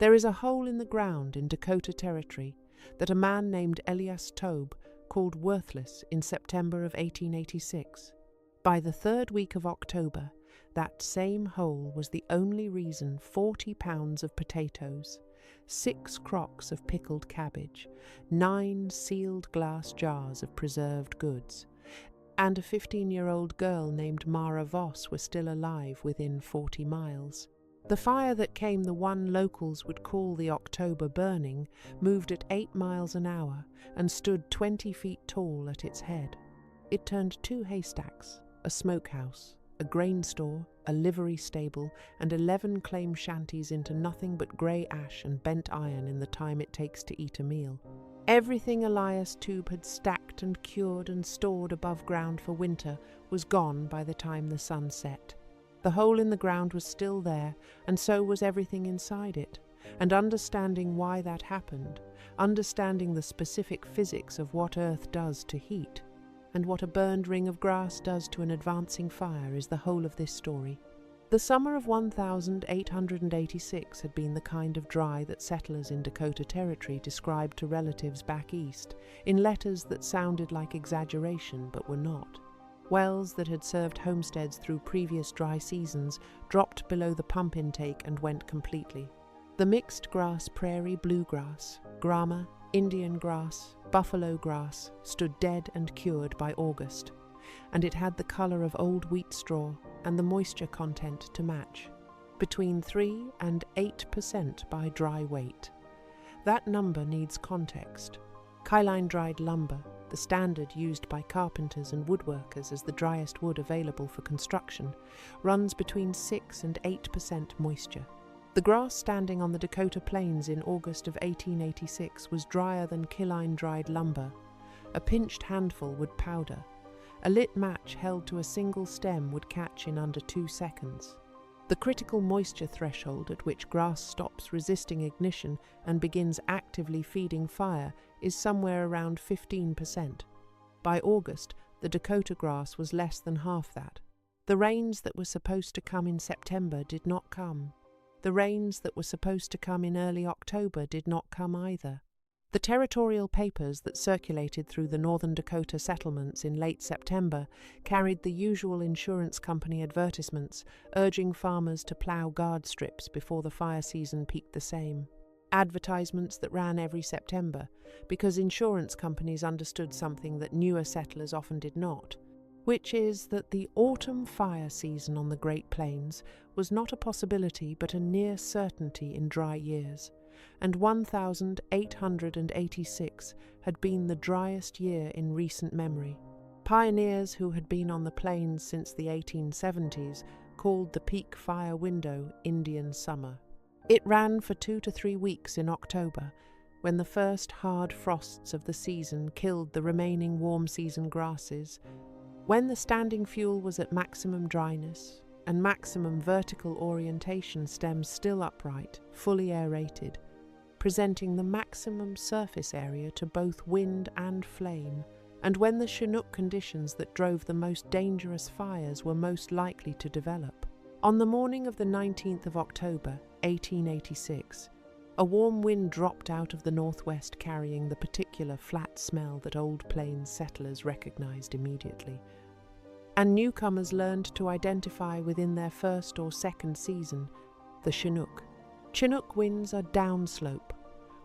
There is a hole in the ground in Dakota Territory that a man named Elias Taube called worthless in September of 1886. By the third week of October, that same hole was the only reason 40 pounds of potatoes, 6 crocks of pickled cabbage, 9 sealed glass jars of preserved goods, and a 15-year-old girl named Mara Voss were still alive within 40 miles. The fire that came the one locals would call the October burning moved at 8 miles an hour and stood 20 feet tall at its head. It turned 2 haystacks, a smokehouse, a grain store, a livery stable, and 11 claim shanties into nothing but grey ash and bent iron in the time it takes to eat a meal. Everything Elias Taube had stacked and cured and stored above ground for winter was gone by the time the sun set. The hole in the ground was still there, and so was everything inside it. And understanding why that happened, understanding the specific physics of what Earth does to heat, and what a burned ring of grass does to an advancing fire is the whole of this story. The summer of 1886 had been the kind of dry that settlers in Dakota Territory described to relatives back east, in letters that sounded like exaggeration but were not. Wells that had served homesteads through previous dry seasons dropped below the pump intake and went completely. The mixed grass prairie bluegrass, grama, Indian grass, buffalo grass stood dead and cured by August, and it had the colour of old wheat straw and the moisture content to match, between 3 and 8% by dry weight. That number needs context. Kyline-dried lumber, the standard used by carpenters and woodworkers as the driest wood available for construction, runs between 6 and 8% moisture. The grass standing on the Dakota Plains in August of 1886 was drier than kiln-dried lumber. A pinched handful would powder. A lit match held to a single stem would catch in under 2 seconds. The critical moisture threshold at which grass stops resisting ignition and begins actively feeding fire is somewhere around 15%. By August, the Dakota grass was less than half that. The rains that were supposed to come in September did not come. The rains that were supposed to come in early October did not come either. The territorial papers that circulated through the northern Dakota settlements in late September carried the usual insurance company advertisements urging farmers to plow guard strips before the fire season peaked the same. Advertisements that ran every September because insurance companies understood something that newer settlers often did not, which is that the autumn fire season on the Great Plains was not a possibility but a near certainty in dry years, and 1886 had been the driest year in recent memory. Pioneers who had been on the plains since the 1870s called the peak fire window Indian summer. It ran for 2 to 3 weeks in October, when the first hard frosts of the season killed the remaining warm season grasses, when the standing fuel was at maximum dryness and maximum vertical orientation stems still upright, fully aerated, presenting the maximum surface area to both wind and flame, and when the Chinook conditions that drove the most dangerous fires were most likely to develop. On the morning of the 19th of October, 1886, a warm wind dropped out of the northwest carrying the particular flat smell that Old Plains settlers recognized immediately, and newcomers learned to identify within their first or second season the Chinook. Chinook winds are downslope,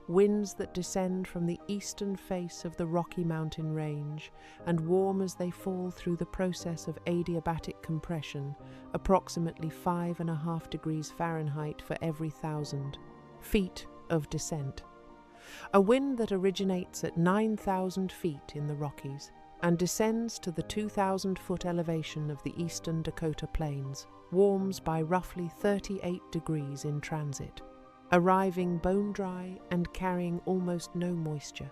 winds that descend from the eastern face of the Rocky Mountain Range and warm as they fall through the process of adiabatic compression, approximately 5.5 degrees Fahrenheit for every 1,000 feet of descent. A wind that originates at 9,000 feet in the Rockies and descends to the 2,000-foot elevation of the eastern Dakota Plains, warms by roughly 38 degrees in transit, arriving bone-dry and carrying almost no moisture.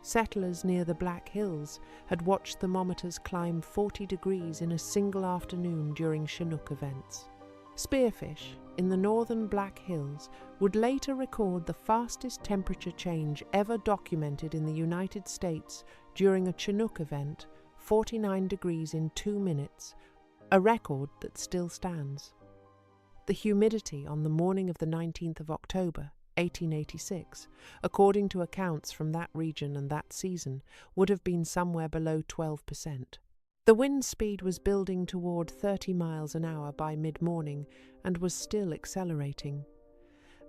Settlers near the Black Hills had watched thermometers climb 40 degrees in a single afternoon during Chinook events. Spearfish in the northern Black Hills would later record the fastest temperature change ever documented in the United States during a Chinook event, 49 degrees in 2 minutes, a record that still stands. The humidity on the morning of the 19th of October, 1886, according to accounts from that region and that season, would have been somewhere below 12%. The wind speed was building toward 30 miles an hour by mid-morning and was still accelerating.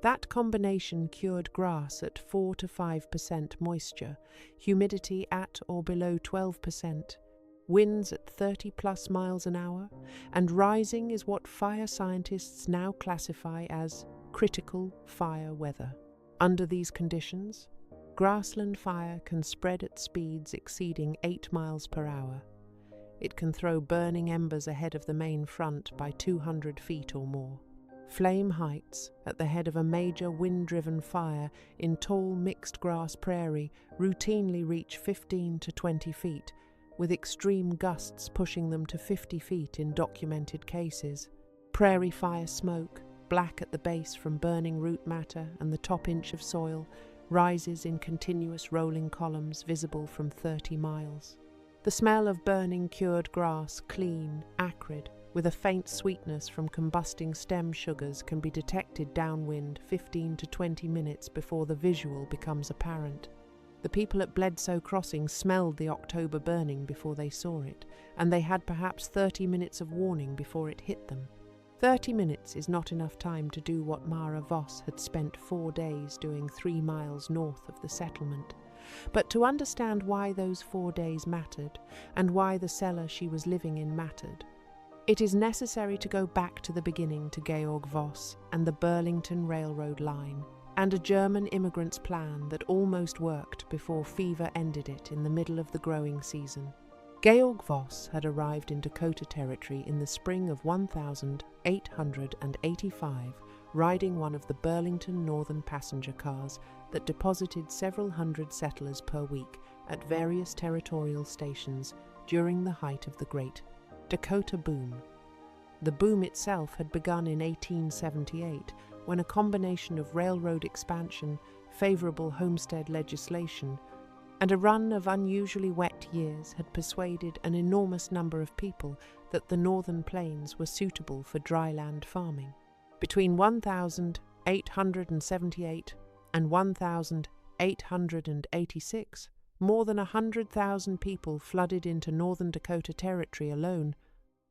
That combination cured grass at 4 to 5% moisture, humidity at or below 12%, winds at 30-plus miles an hour, and rising is what fire scientists now classify as critical fire weather. Under these conditions, grassland fire can spread at speeds exceeding 8 miles per hour. It can throw burning embers ahead of the main front by 200 feet or more. Flame heights at the head of a major wind-driven fire in tall mixed-grass prairie routinely reach 15 to 20 feet, with extreme gusts pushing them to 50 feet in documented cases. Prairie fire smoke, black at the base from burning root matter and the top inch of soil, rises in continuous rolling columns visible from 30 miles. The smell of burning cured grass, clean, acrid, with a faint sweetness from combusting stem sugars, can be detected downwind 15 to 20 minutes before the visual becomes apparent. The people at Bledsoe Crossing smelled the October burning before they saw it, and they had perhaps 30 minutes of warning before it hit them. 30 minutes is not enough time to do what Mara Voss had spent 4 days doing 3 miles north of the settlement. But to understand why those 4 days mattered, and why the cellar she was living in mattered, it is necessary to go back to the beginning, to Georg Voss and the Burlington Railroad line, and a German immigrant's plan that almost worked before fever ended it in the middle of the growing season. Georg Voss had arrived in Dakota Territory in the spring of 1885, riding one of the Burlington Northern passenger cars that deposited several hundred settlers per week at various territorial stations during the height of the Great Dakota Boom. The boom itself had begun in 1878, when a combination of railroad expansion, favorable homestead legislation, and a run of unusually wet years had persuaded an enormous number of people that the northern plains were suitable for dryland farming. Between 1878 and 1886, more than 100,000 people flooded into northern Dakota Territory alone,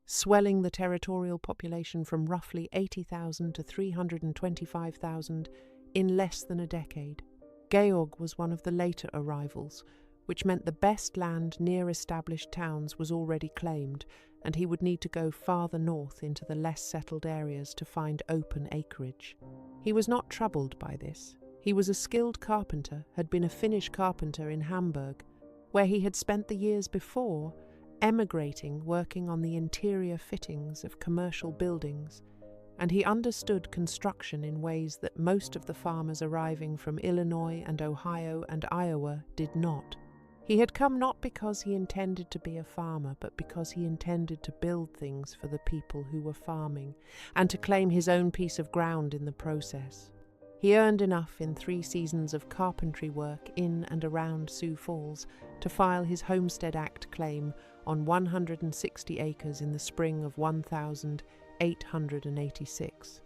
swelling the territorial population from roughly 80,000 to 325,000 in less than a decade. Georg was one of the later arrivals, which meant the best land near established towns was already claimed, and he would need to go farther north into the less settled areas to find open acreage. He was not troubled by this. He was a skilled carpenter, had been a Finnish carpenter in Hamburg, where he had spent the years before, emigrating working on the interior fittings of commercial buildings, and he understood construction in ways that most of the farmers arriving from Illinois and Ohio and Iowa did not. He had come not because he intended to be a farmer, but because he intended to build things for the people who were farming, and to claim his own piece of ground in the process. He earned enough in 3 seasons of carpentry work in and around Sioux Falls to file his Homestead Act claim on 160 acres in the spring of 1886.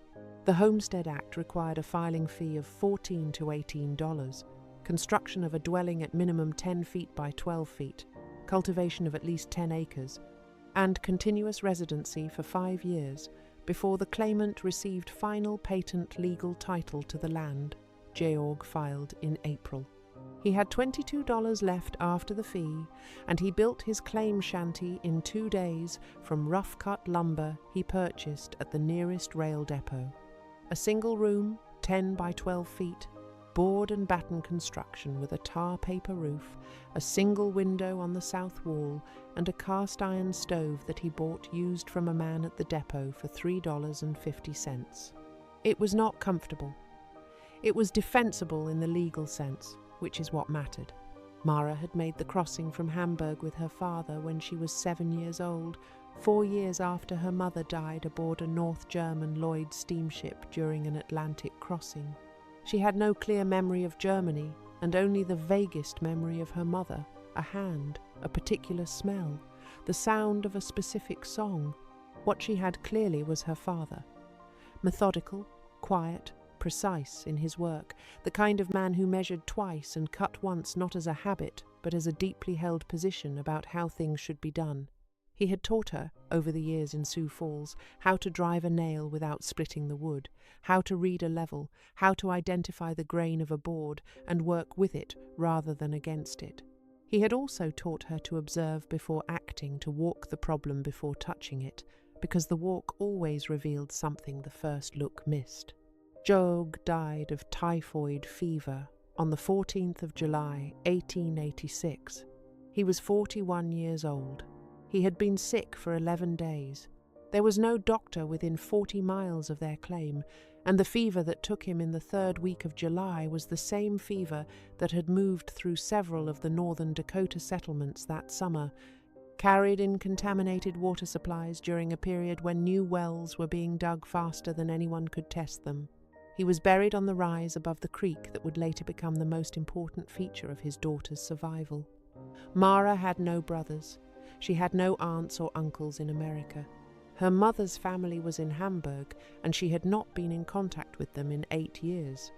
The Homestead Act required a filing fee of $14 to $18, construction of a dwelling at minimum 10 feet by 12 feet, cultivation of at least 10 acres, and continuous residency for 5 years before the claimant received final patent legal title to the land. Georg filed in April. He had $22 left after the fee, and he built his claim shanty in 2 days from rough-cut lumber he purchased at the nearest rail depot. A single room, 10 by 12 feet, board and batten construction with a tar paper roof, a single window on the south wall, and a cast-iron stove that he bought used from a man at the depot for $3.50. It was not comfortable. It was defensible in the legal sense, which is what mattered. Mara had made the crossing from Hamburg with her father when she was 7 years old, 4 years after her mother died aboard a North German Lloyd steamship during an Atlantic crossing. She had no clear memory of Germany, and only the vaguest memory of her mother, a hand, a particular smell, the sound of a specific song. What she had clearly was her father. Methodical, quiet, precise in his work, the kind of man who measured twice and cut once not as a habit, but as a deeply held position about how things should be done. He had taught her, over the years in Sioux Falls, how to drive a nail without splitting the wood, how to read a level, how to identify the grain of a board and work with it rather than against it. He had also taught her to observe before acting, to walk the problem before touching it, because the walk always revealed something the first look missed. Jogue died of typhoid fever on the 14th of July, 1886. He was 41 years old. He had been sick for 11 days. There was no doctor within 40 miles of their claim, and the fever that took him in the third week of July was the same fever that had moved through several of the northern Dakota settlements that summer, carried in contaminated water supplies during a period when new wells were being dug faster than anyone could test them. He was buried on the rise above the creek that would later become the most important feature of his daughter's survival. Mara had no brothers. She had no aunts or uncles in America. Her mother's family was in Hamburg, and she had not been in contact with them in 8 years.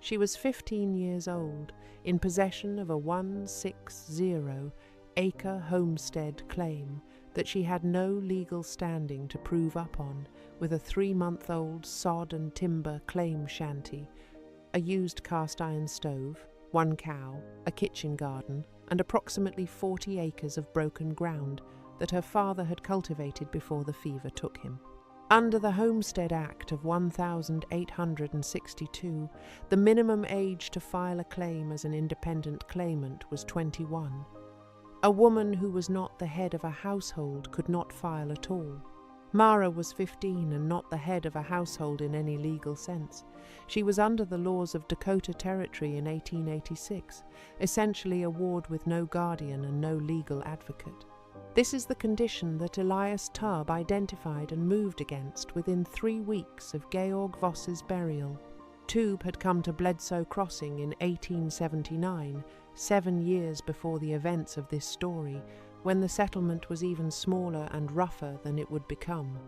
She was 15 years old, in possession of a 160-acre homestead claim that she had no legal standing to prove up on, with a 3-month-old sod and timber claim shanty, a used cast-iron stove, 1 cow, a kitchen garden, and approximately 40 acres of broken ground that her father had cultivated before the fever took him. Under the Homestead Act of 1862, the minimum age to file a claim as an independent claimant was 21. A woman who was not the head of a household could not file at all. Mara was 15 and not the head of a household in any legal sense. She was under the laws of Dakota Territory in 1886, essentially a ward with no guardian and no legal advocate. This is the condition that Elias Tubb identified and moved against within 3 weeks of Georg Voss's burial. Tubb had come to Bledsoe Crossing in 1879, 7 years before the events of this story, when the settlement was even smaller and rougher than it would become.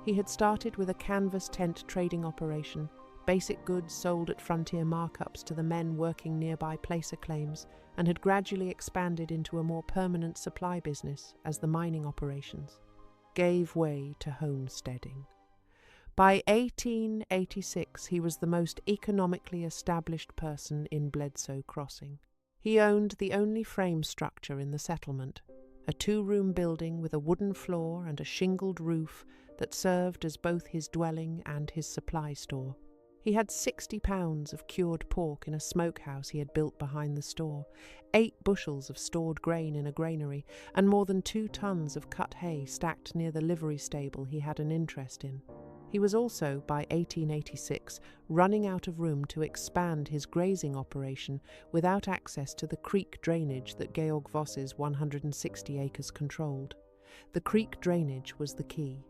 He had started with a canvas tent trading operation, basic goods sold at frontier markups to the men working nearby placer claims, and had gradually expanded into a more permanent supply business as the mining operations gave way to homesteading. By 1886, he was the most economically established person in Bledsoe Crossing. He owned the only frame structure in the settlement, a 2-room building with a wooden floor and a shingled roof that served as both his dwelling and his supply store. He had 60 pounds of cured pork in a smokehouse he had built behind the store, 8 bushels of stored grain in a granary, and more than 2 tons of cut hay stacked near the livery stable he had an interest in. He was also, by 1886, running out of room to expand his grazing operation without access to the creek drainage that Georg Voss's 160 acres controlled. The creek drainage was the key.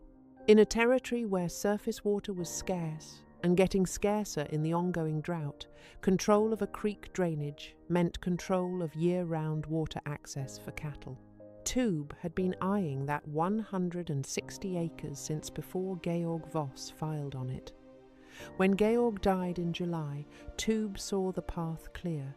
In a territory where surface water was scarce, and getting scarcer in the ongoing drought, control of a creek drainage meant control of year-round water access for cattle. Tubb had been eyeing that 160 acres since before Georg Voss filed on it. When Georg died in July, Tubb saw the path clear.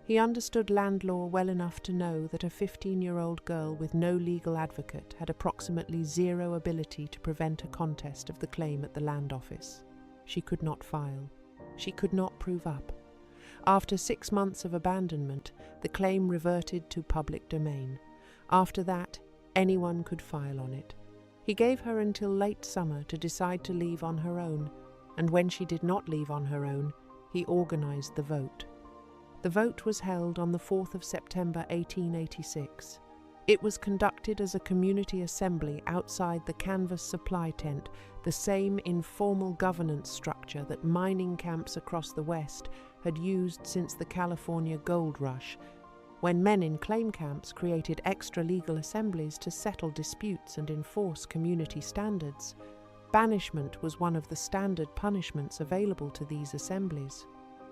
He understood land law well enough to know that a 15-year-old girl with no legal advocate had approximately 0 ability to prevent a contest of the claim at the land office. She could not file. She could not prove up. After 6 months of abandonment, the claim reverted to public domain. After that, anyone could file on it. He gave her until late summer to decide to leave on her own, and when she did not leave on her own, he organized the vote. The vote was held on the 4th of September 1886. It was conducted as a community assembly outside the canvas supply tent, the same informal governance structure that mining camps across the West had used since the California gold rush, when men in claim camps created extra-legal assemblies to settle disputes and enforce community standards. Banishment was one of the standard punishments available to these assemblies.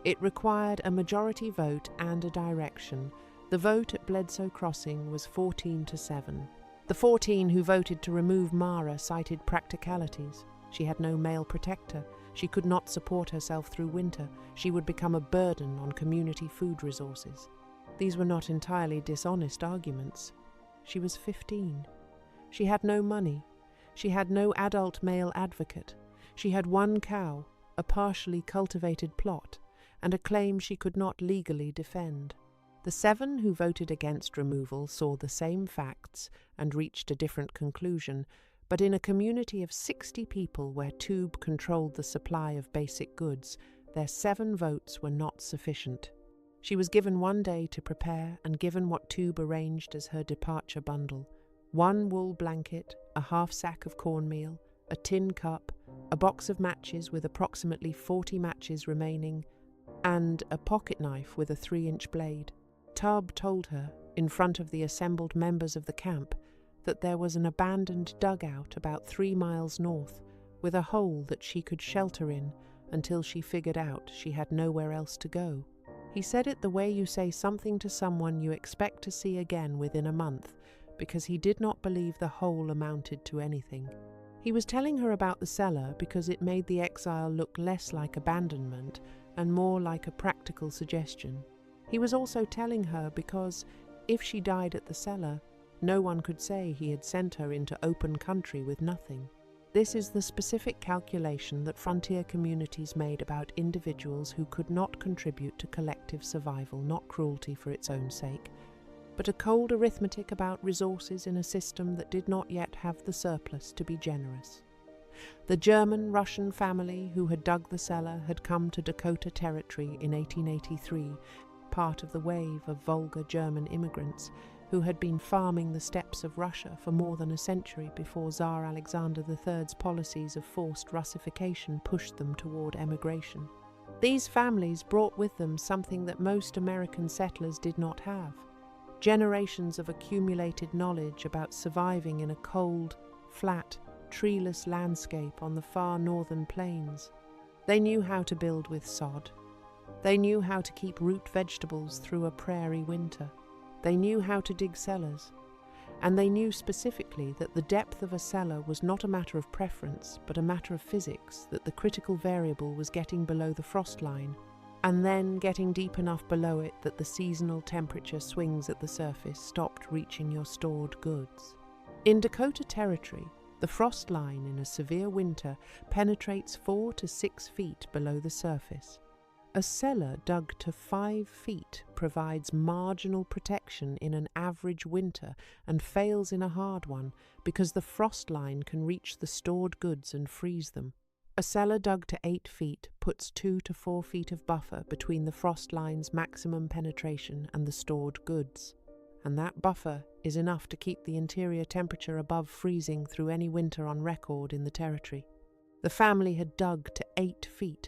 It required a majority vote and a direction. The vote at Bledsoe Crossing was 14-7. The 14 who voted to remove Mara cited practicalities. She had no male protector. She could not support herself through winter. She would become a burden on community food resources. These were not entirely dishonest arguments. She was 15. She had no money. She had no adult male advocate. She had one cow, a partially cultivated plot, and a claim she could not legally defend. The 7 who voted against removal saw the same facts and reached a different conclusion, but in a community of 60 people where Tube controlled the supply of basic goods, their 7 votes were not sufficient. She was given 1 day to prepare and given what Tube arranged as her departure bundle: 1 wool blanket, a half sack of cornmeal, a tin cup, a box of matches with approximately 40 matches remaining, and a pocket knife with a 3-inch blade. Tub told her, in front of the assembled members of the camp, that there was an abandoned dugout about 3 miles north, with a hole that she could shelter in until she figured out she had nowhere else to go. He said it the way you say something to someone you expect to see again within a month, because he did not believe the hole amounted to anything. He was telling her about the cellar because it made the exile look less like abandonment and more like a practical suggestion. He was also telling her because, if she died at the cellar, no one could say he had sent her into open country with nothing. This is the specific calculation that frontier communities made about individuals who could not contribute to collective survival, not cruelty for its own sake, but a cold arithmetic about resources in a system that did not yet have the surplus to be generous. The German-Russian family who had dug the cellar had come to Dakota Territory in 1883, part of the wave of Volga German immigrants who had been farming the steppes of Russia for more than a century before Tsar Alexander III's policies of forced Russification pushed them toward emigration. These families brought with them something that most American settlers did not have: generations of accumulated knowledge about surviving in a cold, flat, treeless landscape on the far northern plains. They knew how to build with sod. They knew how to keep root vegetables through a prairie winter. They knew how to dig cellars. And they knew specifically that the depth of a cellar was not a matter of preference, but a matter of physics, that the critical variable was getting below the frost line, and then getting deep enough below it that the seasonal temperature swings at the surface stopped reaching your stored goods. In Dakota Territory, the frost line in a severe winter penetrates 4 to 6 feet below the surface. A cellar dug to 5 feet provides marginal protection in an average winter and fails in a hard one because the frost line can reach the stored goods and freeze them. A cellar dug to 8 feet puts 2 to 4 feet of buffer between the frost line's maximum penetration and the stored goods, and that buffer is enough to keep the interior temperature above freezing through any winter on record in the territory. The family had dug to 8 feet.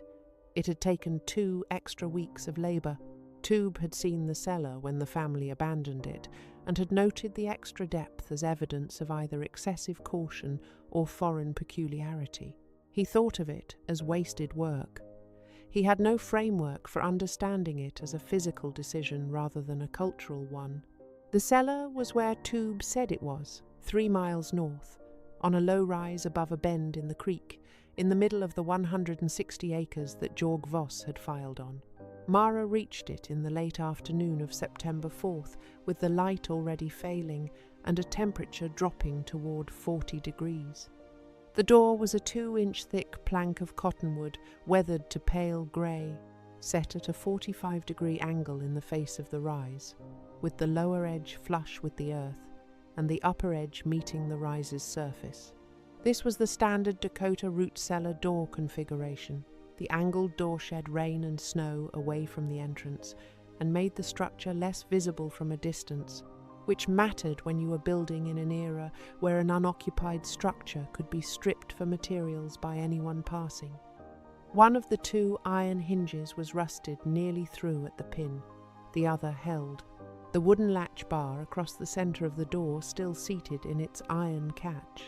It had taken 2 extra weeks of labour. Tube had seen the cellar when the family abandoned it and had noted the extra depth as evidence of either excessive caution or foreign peculiarity. He thought of it as wasted work. He had no framework for understanding it as a physical decision rather than a cultural one. The cellar was where Tube said it was, 3 miles north, on a low rise above a bend in the creek, in the middle of the 160 acres that Mara Voss had filed on. Mara reached it in the late afternoon of September 4th, with the light already failing and a temperature dropping toward 40 degrees. The door was a 2-inch thick plank of cottonwood, weathered to pale grey, set at a 45-degree angle in the face of the rise, with the lower edge flush with the earth and the upper edge meeting the rise's surface. This was the standard Dakota root cellar door configuration. The angled door shed rain and snow away from the entrance and made the structure less visible from a distance, which mattered when you were building in an era where an unoccupied structure could be stripped for materials by anyone passing. One of the 2 iron hinges was rusted nearly through at the pin, the other held. The wooden latch bar across the centre of the door still seated in its iron catch.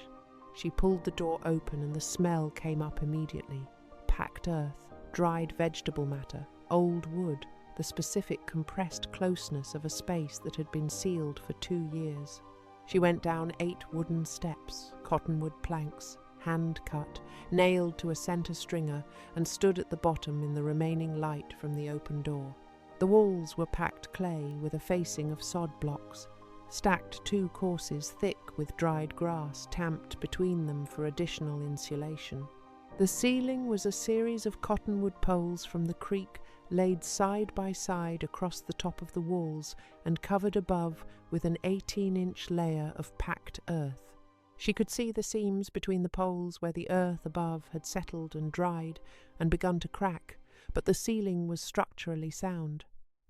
She pulled the door open and the smell came up immediately. Packed earth, dried vegetable matter, old wood, the specific compressed closeness of a space that had been sealed for 2 years. She went down 8 wooden steps, cottonwood planks, hand-cut, nailed to a center stringer, and stood at the bottom in the remaining light from the open door. The walls were packed clay with a facing of sod blocks, stacked 2 courses thick with dried grass tamped between them for additional insulation. The ceiling was a series of cottonwood poles from the creek laid side by side across the top of the walls and covered above with an 18-inch layer of packed earth. She could see the seams between the poles where the earth above had settled and dried and begun to crack, but the ceiling was structurally sound.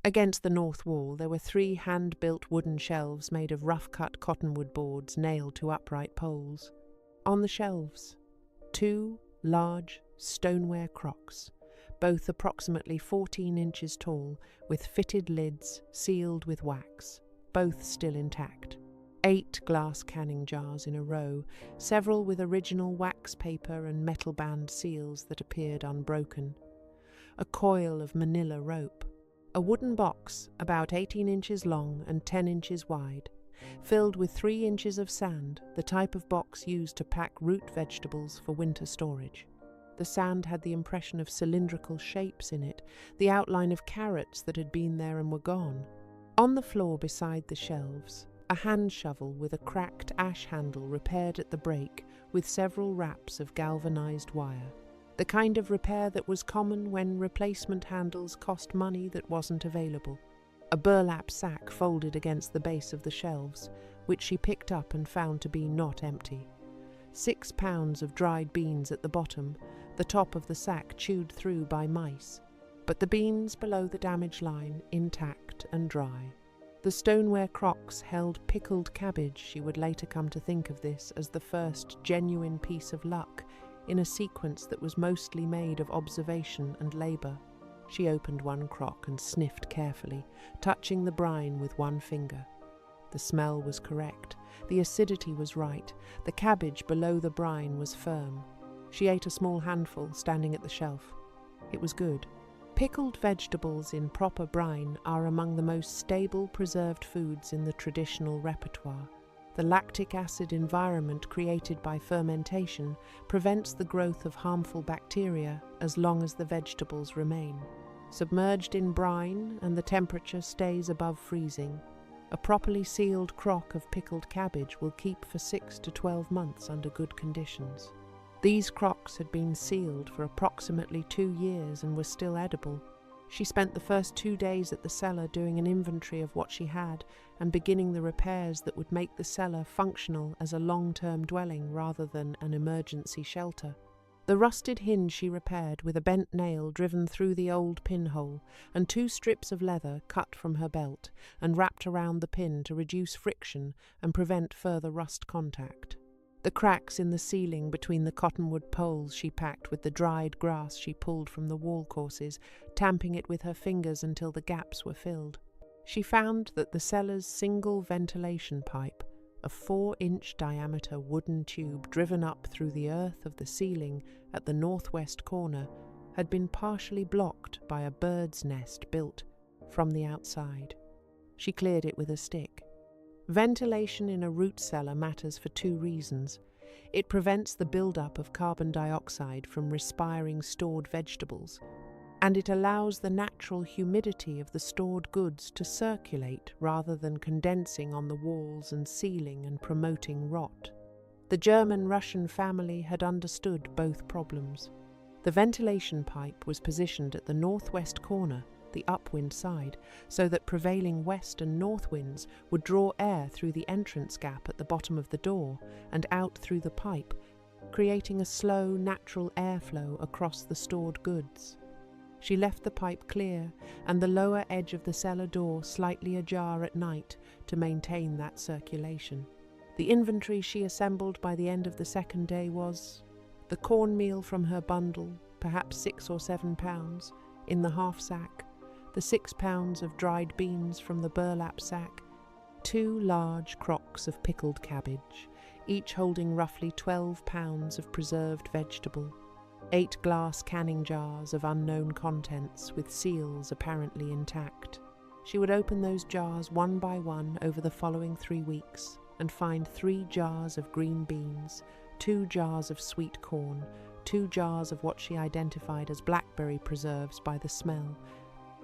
Against the north wall there were 3 hand-built wooden shelves made of rough-cut cottonwood boards nailed to upright poles. On the shelves, 2 large stoneware crocks, both approximately 14 inches tall, with fitted lids sealed with wax, both still intact. 8 glass canning jars in a row, several with original wax paper and metal band seals that appeared unbroken. A coil of manila rope. A wooden box about 18 inches long and 10 inches wide, filled with 3 inches of sand, the type of box used to pack root vegetables for winter storage. The sand had the impression of cylindrical shapes in it, the outline of carrots that had been there and were gone. On the floor beside the shelves, a hand shovel with a cracked ash handle repaired at the break with several wraps of galvanized wire. The kind of repair that was common when replacement handles cost money that wasn't available. A burlap sack folded against the base of the shelves, which she picked up and found to be not empty. 6 pounds of dried beans at the bottom, the top of the sack chewed through by mice, but the beans below the damage line intact and dry. The stoneware crocks held pickled cabbage. She would later come to think of this as the first genuine piece of luck in a sequence that was mostly made of observation and labour. She opened one crock and sniffed carefully, touching the brine with one finger. The smell was correct, the acidity was right, the cabbage below the brine was firm. She ate a small handful, standing at the shelf. It was good. Pickled vegetables in proper brine are among the most stable preserved foods in the traditional repertoire. The lactic acid environment created by fermentation prevents the growth of harmful bacteria as long as the vegetables remain. Submerged in brine and the temperature stays above freezing, a properly sealed crock of pickled cabbage will keep for 6 to 12 months under good conditions. These crocks had been sealed for approximately 2 years and were still edible. She spent the first 2 days at the cellar doing an inventory of what she had and beginning the repairs that would make the cellar functional as a long-term dwelling rather than an emergency shelter. The rusted hinge she repaired with a bent nail driven through the old pinhole and 2 strips of leather cut from her belt and wrapped around the pin to reduce friction and prevent further rust contact. The cracks in the ceiling between the cottonwood poles she packed with the dried grass she pulled from the wall courses, tamping it with her fingers until the gaps were filled. She found that the cellar's single ventilation pipe, a 4-inch diameter wooden tube driven up through the earth of the ceiling at the northwest corner, had been partially blocked by a bird's nest built from the outside. She cleared it with a stick. Ventilation in a root cellar matters for 2 reasons. It prevents the buildup of carbon dioxide from respiring stored vegetables, and it allows the natural humidity of the stored goods to circulate rather than condensing on the walls and ceiling and promoting rot. The German-Russian family had understood both problems. The ventilation pipe was positioned at the northwest corner, the upwind side, so that prevailing west and north winds would draw air through the entrance gap at the bottom of the door and out through the pipe, creating a slow, natural airflow across the stored goods. She left the pipe clear and the lower edge of the cellar door slightly ajar at night to maintain that circulation. The inventory she assembled by the end of the 2nd day was the cornmeal from her bundle, perhaps 6 or 7 pounds, in the half sack, the 6 pounds of dried beans from the burlap sack, 2 large crocks of pickled cabbage, each holding roughly 12 pounds of preserved vegetable, 8 glass canning jars of unknown contents with seals apparently intact. She would open those jars one by one over the following 3 weeks and find 3 jars of green beans, 2 jars of sweet corn, 2 jars of what she identified as blackberry preserves by the smell,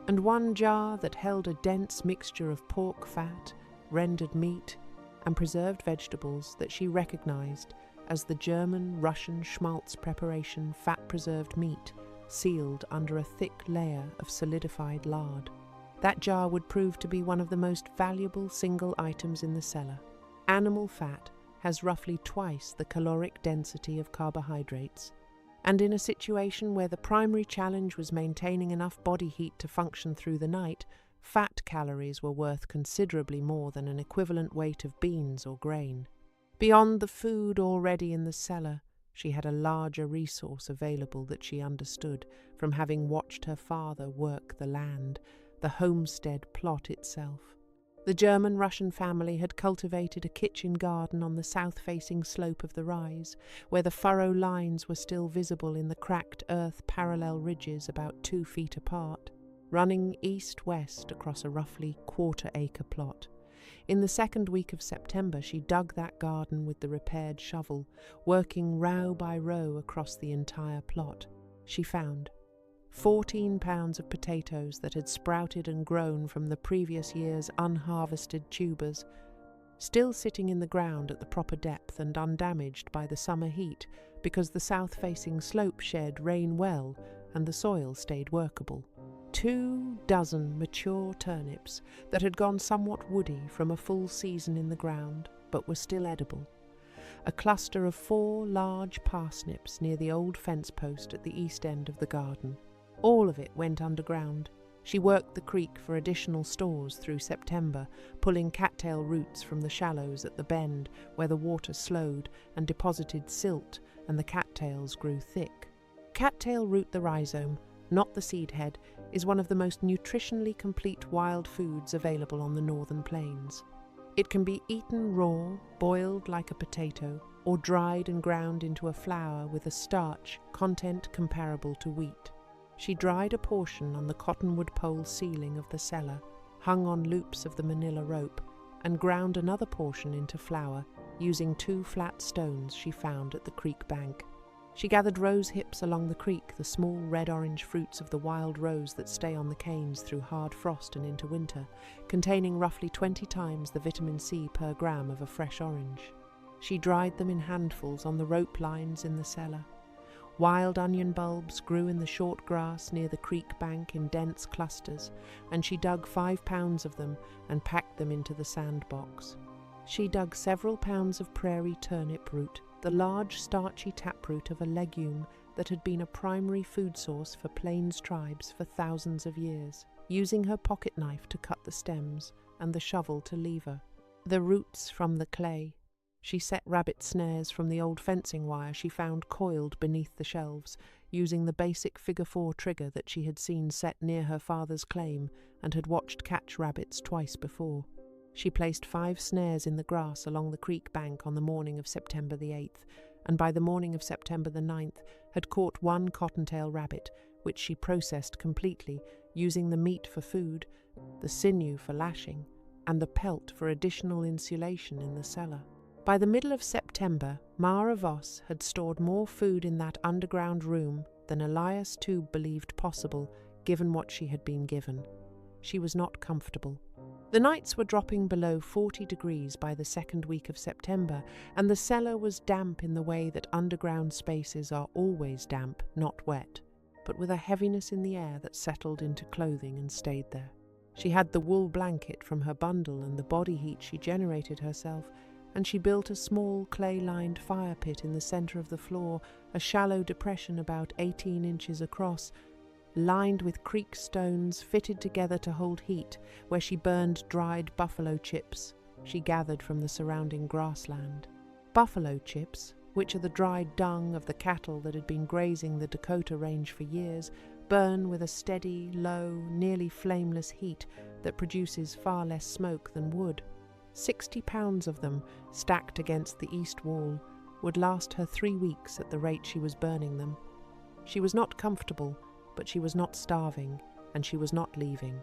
and 1 jar that held a dense mixture of pork fat, rendered meat, and preserved vegetables that she recognized as the German-Russian schmaltz preparation fat-preserved meat, sealed under a thick layer of solidified lard. That jar would prove to be one of the most valuable single items in the cellar. Animal fat has roughly twice the caloric density of carbohydrates, and in a situation where the primary challenge was maintaining enough body heat to function through the night, fat calories were worth considerably more than an equivalent weight of beans or grain. Beyond the food already in the cellar, she had a larger resource available that she understood from having watched her father work the land, the homestead plot itself. The German-Russian family had cultivated a kitchen garden on the south-facing slope of the rise, where the furrow lines were still visible in the cracked earth parallel ridges about 2 feet apart, running east-west across a roughly quarter-acre plot. In the second week of September, she dug that garden with the repaired shovel, working row by row across the entire plot. She found 14 pounds of potatoes that had sprouted and grown from the previous year's unharvested tubers, still sitting in the ground at the proper depth and undamaged by the summer heat because the south-facing slope shed rain well and the soil stayed workable. 2 dozen mature turnips that had gone somewhat woody from a full season in the ground but were still edible. A cluster of 4 large parsnips near the old fence post at the east end of the garden. All of it went underground. She worked the creek for additional stores through September, pulling cattail roots from the shallows at the bend where the water slowed and deposited silt and the cattails grew thick. Cattail root, the rhizome, not the seed head, is one of the most nutritionally complete wild foods available on the northern plains. It can be eaten raw, boiled like a potato, or dried and ground into a flour with a starch content comparable to wheat. She dried a portion on the cottonwood pole ceiling of the cellar, hung on loops of the manila rope, and ground another portion into flour using 2 flat stones she found at the creek bank. She gathered rose hips along the creek, the small red-orange fruits of the wild rose that stay on the canes through hard frost and into winter, containing roughly 20 times the vitamin C per gram of a fresh orange. She dried them in handfuls on the rope lines in the cellar. Wild onion bulbs grew in the short grass near the creek bank in dense clusters, and she dug 5 pounds of them and packed them into the sandbox. She dug several pounds of prairie turnip root, the large starchy taproot of a legume that had been a primary food source for plains tribes for thousands of years, using her pocket knife to cut the stems and the shovel to lever the roots from the clay. She set rabbit snares from the old fencing wire she found coiled beneath the shelves, using the basic figure-4 trigger that she had seen set near her father's claim and had watched catch rabbits twice before. She placed 5 snares in the grass along the creek bank on the morning of September the 8th, and by the morning of September the 9th had caught 1 cottontail rabbit, which she processed completely, using the meat for food, the sinew for lashing, and the pelt for additional insulation in the cellar. By the middle of September, Mara Voss had stored more food in that underground room than Elias Toub believed possible, given what she had been given. She was not comfortable. The nights were dropping below 40 degrees by the second week of September, and the cellar was damp in the way that underground spaces are always damp, not wet, but with a heaviness in the air that settled into clothing and stayed there. She had the wool blanket from her bundle and the body heat she generated herself, and she built a small clay-lined fire pit in the center of the floor, a shallow depression about 18 inches across, lined with creek stones fitted together to hold heat, where she burned dried buffalo chips she gathered from the surrounding grassland. Buffalo chips, which are the dried dung of the cattle that had been grazing the Dakota range for years, burn with a steady, low, nearly flameless heat that produces far less smoke than wood. 60 pounds of them, stacked against the east wall, would last her 3 weeks at the rate she was burning them. She was not comfortable, but she was not starving, and she was not leaving.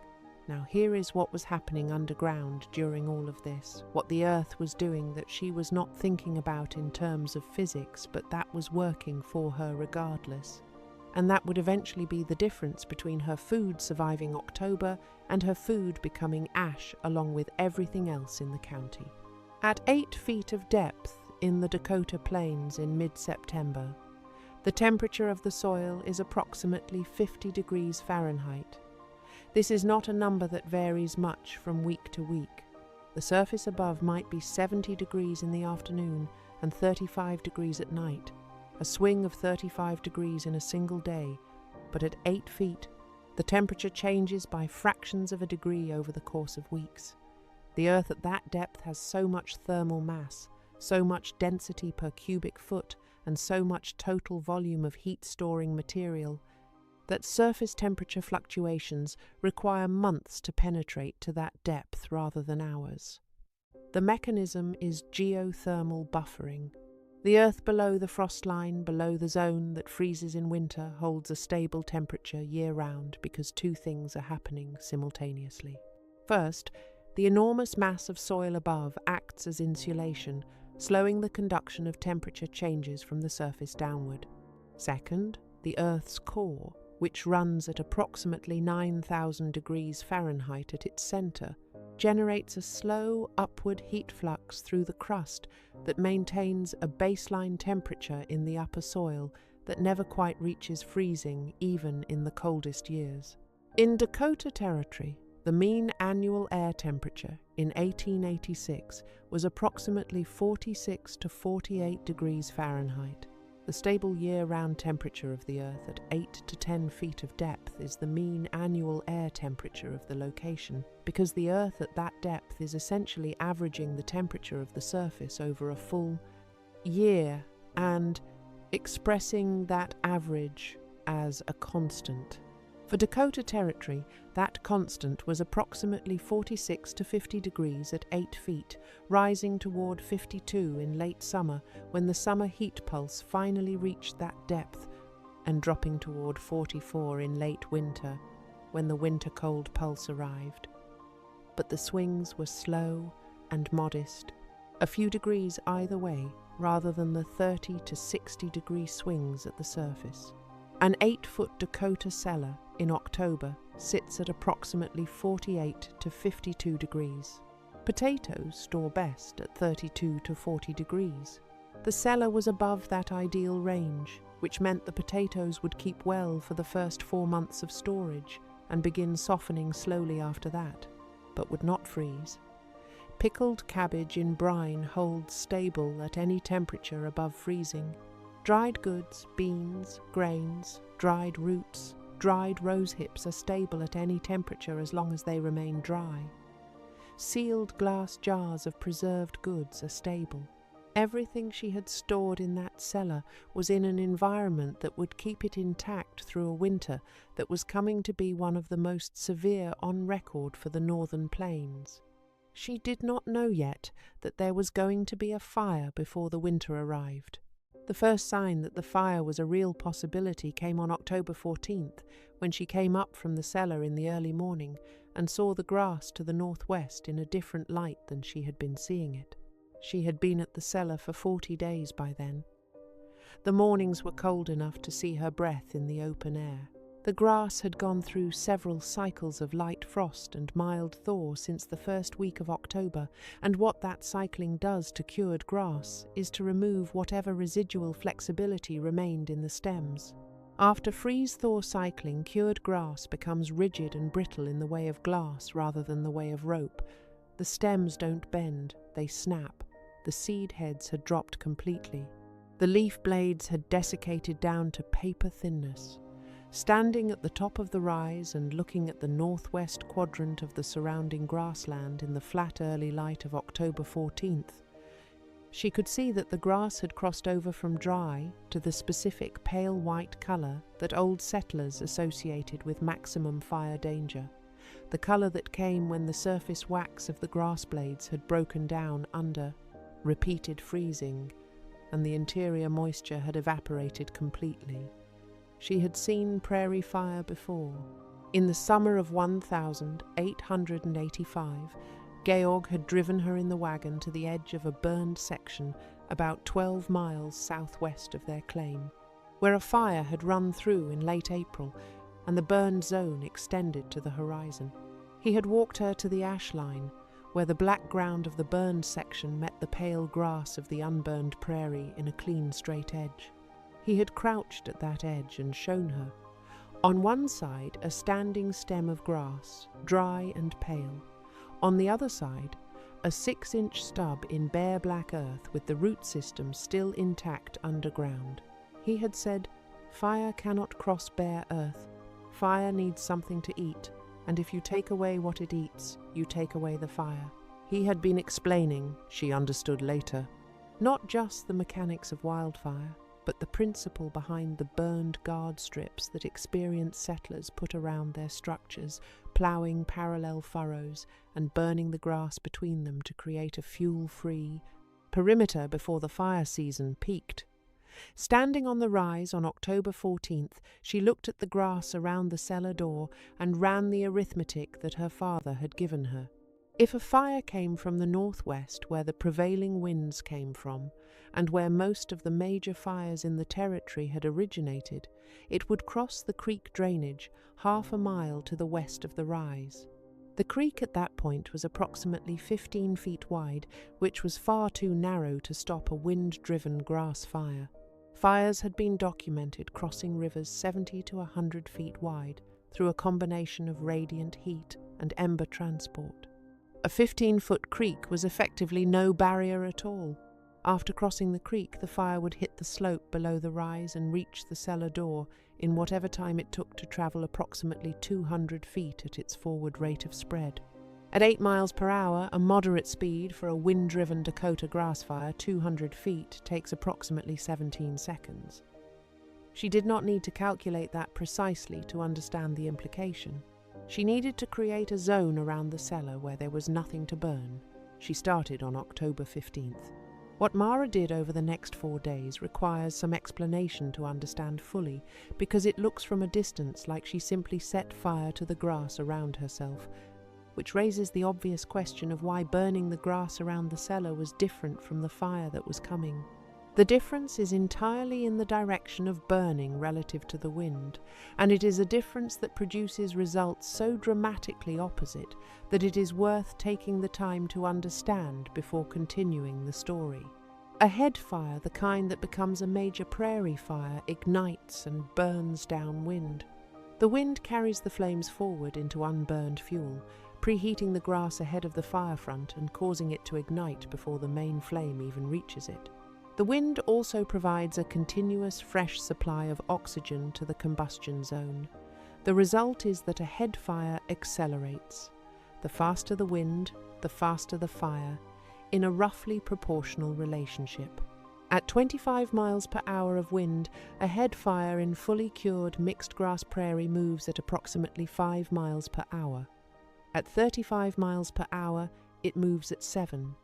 Now here is what was happening underground during all of this, what the Earth was doing that she was not thinking about in terms of physics, but that was working for her regardless. And that would eventually be the difference between her food surviving October and her food becoming ash along with everything else in the county. At 8 feet of depth in the Dakota Plains in mid-September, the temperature of the soil is approximately 50 degrees Fahrenheit. This is not a number that varies much from week to week. The surface above might be 70 degrees in the afternoon and 35 degrees at night, a swing of 35 degrees in a single day, but at 8 feet, the temperature changes by fractions of a degree over the course of weeks. The Earth at that depth has so much thermal mass, so much density per cubic foot, and so much total volume of heat-storing material that surface temperature fluctuations require months to penetrate to that depth rather than hours. The mechanism is geothermal buffering. The Earth below the frost line, below the zone that freezes in winter, holds a stable temperature year-round because two things are happening simultaneously. First, the enormous mass of soil above acts as insulation, slowing the conduction of temperature changes from the surface downward. Second, the Earth's core, which runs at approximately 9,000 degrees Fahrenheit at its center, generates a slow upward heat flux through the crust that maintains a baseline temperature in the upper soil that never quite reaches freezing even in the coldest years. In Dakota Territory, the mean annual air temperature in 1886 was approximately 46 to 48 degrees Fahrenheit. The stable year-round temperature of the Earth at 8 to 10 feet of depth is the mean annual air temperature of the location, because the Earth at that depth is essentially averaging the temperature of the surface over a full year and expressing that average as a constant. For Dakota Territory, that constant was approximately 46 to 50 degrees at 8 feet, rising toward 52 in late summer when the summer heat pulse finally reached that depth, and dropping toward 44 in late winter when the winter cold pulse arrived. But the swings were slow and modest, a few degrees either way rather than the 30 to 60 degree swings at the surface. An 8-foot Dakota cellar in October sits at approximately 48 to 52 degrees. Potatoes store best at 32 to 40 degrees. The cellar was above that ideal range, which meant the potatoes would keep well for the first 4 months of storage and begin softening slowly after that, but would not freeze. Pickled cabbage in brine holds stable at any temperature above freezing. Dried goods, beans, grains, dried roots, dried rose hips are stable at any temperature as long as they remain dry. Sealed glass jars of preserved goods are stable. Everything she had stored in that cellar was in an environment that would keep it intact through a winter that was coming to be one of the most severe on record for the northern plains. She did not know yet that there was going to be a fire before the winter arrived. The first sign that the fire was a real possibility came on October 14th, when she came up from the cellar in the early morning and saw the grass to the northwest in a different light than she had been seeing it. She had been at the cellar for 40 days by then. The mornings were cold enough to see her breath in the open air. The grass had gone through several cycles of light frost and mild thaw since the first week of October, and what that cycling does to cured grass is to remove whatever residual flexibility remained in the stems. After freeze-thaw cycling, cured grass becomes rigid and brittle in the way of glass rather than the way of rope. The stems don't bend, they snap. The seed heads had dropped completely. The leaf blades had desiccated down to paper thinness. Standing at the top of the rise and looking at the northwest quadrant of the surrounding grassland in the flat early light of October 14th, she could see that the grass had crossed over from dry to the specific pale white colour that old settlers associated with maximum fire danger, the colour that came when the surface wax of the grass blades had broken down under repeated freezing and the interior moisture had evaporated completely. She had seen prairie fire before. In the summer of 1885, Georg had driven her in the wagon to the edge of a burned section about 12 miles southwest of their claim, where a fire had run through in late April and the burned zone extended to the horizon. He had walked her to the ash line, where the black ground of the burned section met the pale grass of the unburned prairie in a clean straight edge. He had crouched at that edge and shown her, on one side, a standing stem of grass, dry and pale. On the other side, a 6-inch stub in bare black earth with the root system still intact underground. He had said, "Fire cannot cross bare earth. Fire needs something to eat, and if you take away what it eats, you take away the fire." He had been explaining, she understood later, not just the mechanics of wildfire, but the principle behind the burned guard strips that experienced settlers put around their structures, ploughing parallel furrows and burning the grass between them to create a fuel-free perimeter before the fire season peaked. Standing on the rise on October 14th, she looked at the grass around the cellar door and ran the arithmetic that her father had given her. If a fire came from the northwest, where the prevailing winds came from, and where most of the major fires in the territory had originated, it would cross the creek drainage half a mile to the west of the rise. The creek at that point was approximately 15 feet wide, which was far too narrow to stop a wind-driven grass fire. Fires had been documented crossing rivers 70 to 100 feet wide through a combination of radiant heat and ember transport. A 15-foot creek was effectively no barrier at all. After crossing the creek, the fire would hit the slope below the rise and reach the cellar door in whatever time it took to travel approximately 200 feet at its forward rate of spread. At 8 miles per hour, a moderate speed for a wind-driven Dakota grass fire 200 feet takes approximately 17 seconds. She did not need to calculate that precisely to understand the implication. She needed to create a zone around the cellar where there was nothing to burn. She started on October 15th. What Mara did over the next 4 days requires some explanation to understand fully, because it looks from a distance like she simply set fire to the grass around herself, which raises the obvious question of why burning the grass around the cellar was different from the fire that was coming. The difference is entirely in the direction of burning relative to the wind, and it is a difference that produces results so dramatically opposite that it is worth taking the time to understand before continuing the story. A head fire, the kind that becomes a major prairie fire, ignites and burns downwind. The wind carries the flames forward into unburned fuel, preheating the grass ahead of the fire front and causing it to ignite before the main flame even reaches it. The wind also provides a continuous fresh supply of oxygen to the combustion zone. The result is that a head fire accelerates. The faster the wind, the faster the fire, in a roughly proportional relationship. At 25 miles per hour of wind, a head fire in fully cured mixed grass prairie moves at approximately 5 miles per hour. At 35 miles per hour, it moves at 7.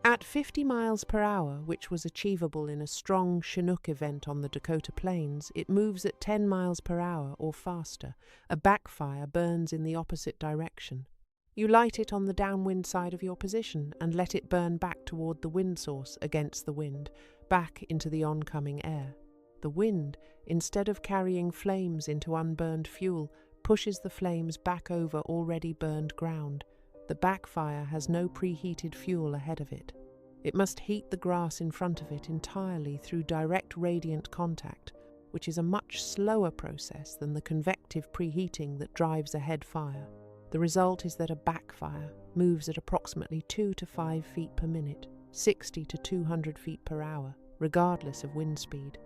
At 50 miles per hour, which was achievable in a strong Chinook event on the Dakota Plains, it moves at 10 miles per hour or faster. A backfire burns in the opposite direction. You light it on the downwind side of your position and let it burn back toward the wind source against the wind, back into the oncoming air. The wind, instead of carrying flames into unburned fuel, pushes the flames back over already burned ground. The backfire has no preheated fuel ahead of it. It must heat the grass in front of it entirely through direct radiant contact, which is a much slower process than the convective preheating that drives a head fire. The result is that a backfire moves at approximately 2 to 5 feet per minute, 60 to 200 feet per hour, regardless of wind speed.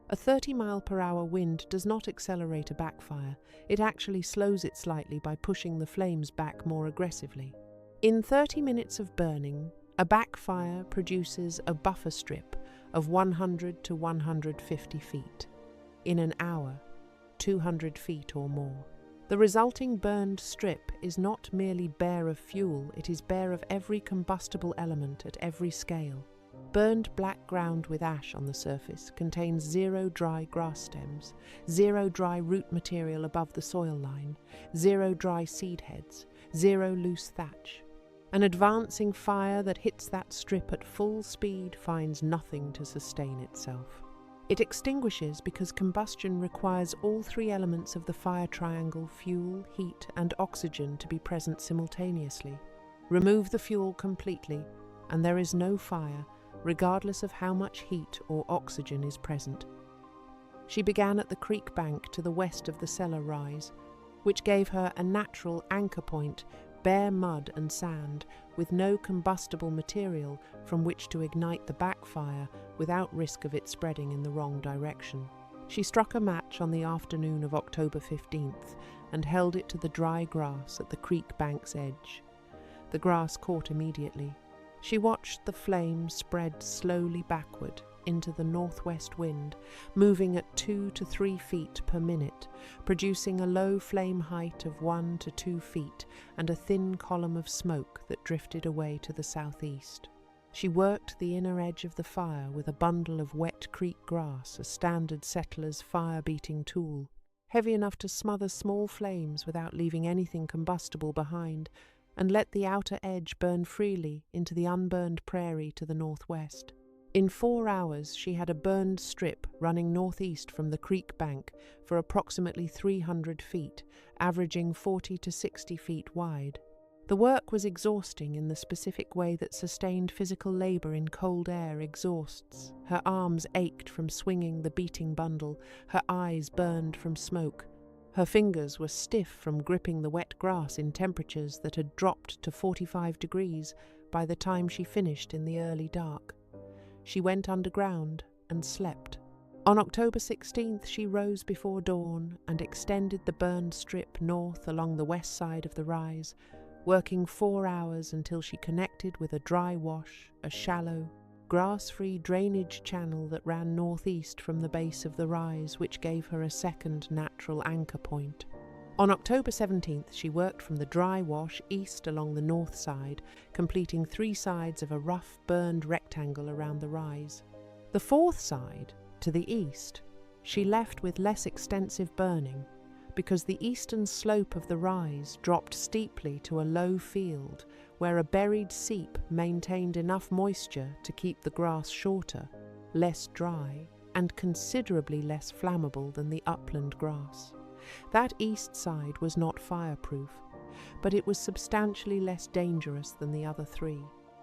A 30-mile-per-hour wind does not accelerate a backfire. It actually slows it slightly by pushing the flames back more aggressively. In 30 minutes of burning, a backfire produces a buffer strip of 100 to 150 feet. In an hour, 200 feet or more. The resulting burned strip is not merely bare of fuel, it is bare of every combustible element at every scale. Burned black ground with ash on the surface contains 0 dry grass stems, 0 dry root material above the soil line, 0 dry seed heads, 0 loose thatch. An advancing fire that hits that strip at full speed finds nothing to sustain itself. It extinguishes because combustion requires all 3 elements of the fire triangle, fuel, heat, and oxygen, to be present simultaneously. Remove the fuel completely, and there is no fire, regardless of how much heat or oxygen is present. She began at the creek bank to the west of the Cellar rise, which gave her a natural anchor point, bare mud and sand, with no combustible material from which to ignite the backfire without risk of it spreading in the wrong direction. She struck a match on the afternoon of October 15th and held it to the dry grass at the creek bank's edge. The grass caught immediately. She watched the flame spread slowly backward into the northwest wind, moving at 2 to 3 feet per minute, producing a low flame height of 1 to 2 feet and a thin column of smoke that drifted away to the southeast. She worked the inner edge of the fire with a bundle of wet creek grass, a standard settler's fire-beating tool, heavy enough to smother small flames without leaving anything combustible behind, and let the outer edge burn freely into the unburned prairie to the northwest. In 4 hours, she had a burned strip running northeast from the creek bank for approximately 300 feet, averaging 40 to 60 feet wide. The work was exhausting in the specific way that sustained physical labor in cold air exhausts. Her arms ached from swinging the beating bundle, her eyes burned from smoke. Her fingers were stiff from gripping the wet grass in temperatures that had dropped to 45 degrees by the time she finished in the early dark. She went underground and slept. On October 16th, she rose before dawn and extended the burned strip north along the west side of the rise, working 4 hours until she connected with a dry wash, a shallow, grass-free drainage channel that ran northeast from the base of the rise, which gave her a second natural anchor point. On October 17th, she worked from the dry wash east along the north side, completing 3 sides of a rough, burned rectangle around the rise. The 4th side, to the east, she left with less extensive burning, because the eastern slope of the rise dropped steeply to a low field where a buried seep maintained enough moisture to keep the grass shorter, less dry, and considerably less flammable than the upland grass. That east side was not fireproof, but it was substantially less dangerous than the other 3.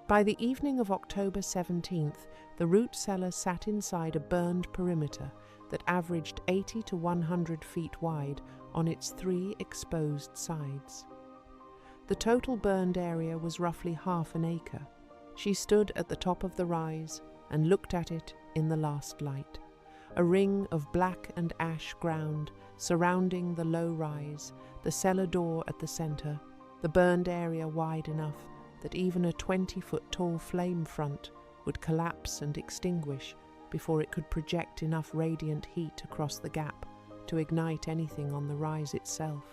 By the evening of October 17th, the root cellar sat inside a burned perimeter that averaged 80 to 100 feet wide on its 3 exposed sides. The total burned area was roughly half an acre. She stood at the top of the rise and looked at it in the last light. A ring of black and ash ground surrounding the low rise, the cellar door at the center, the burned area wide enough that even a 20-foot-tall flame front would collapse and extinguish before it could project enough radiant heat across the gap to ignite anything on the rise itself.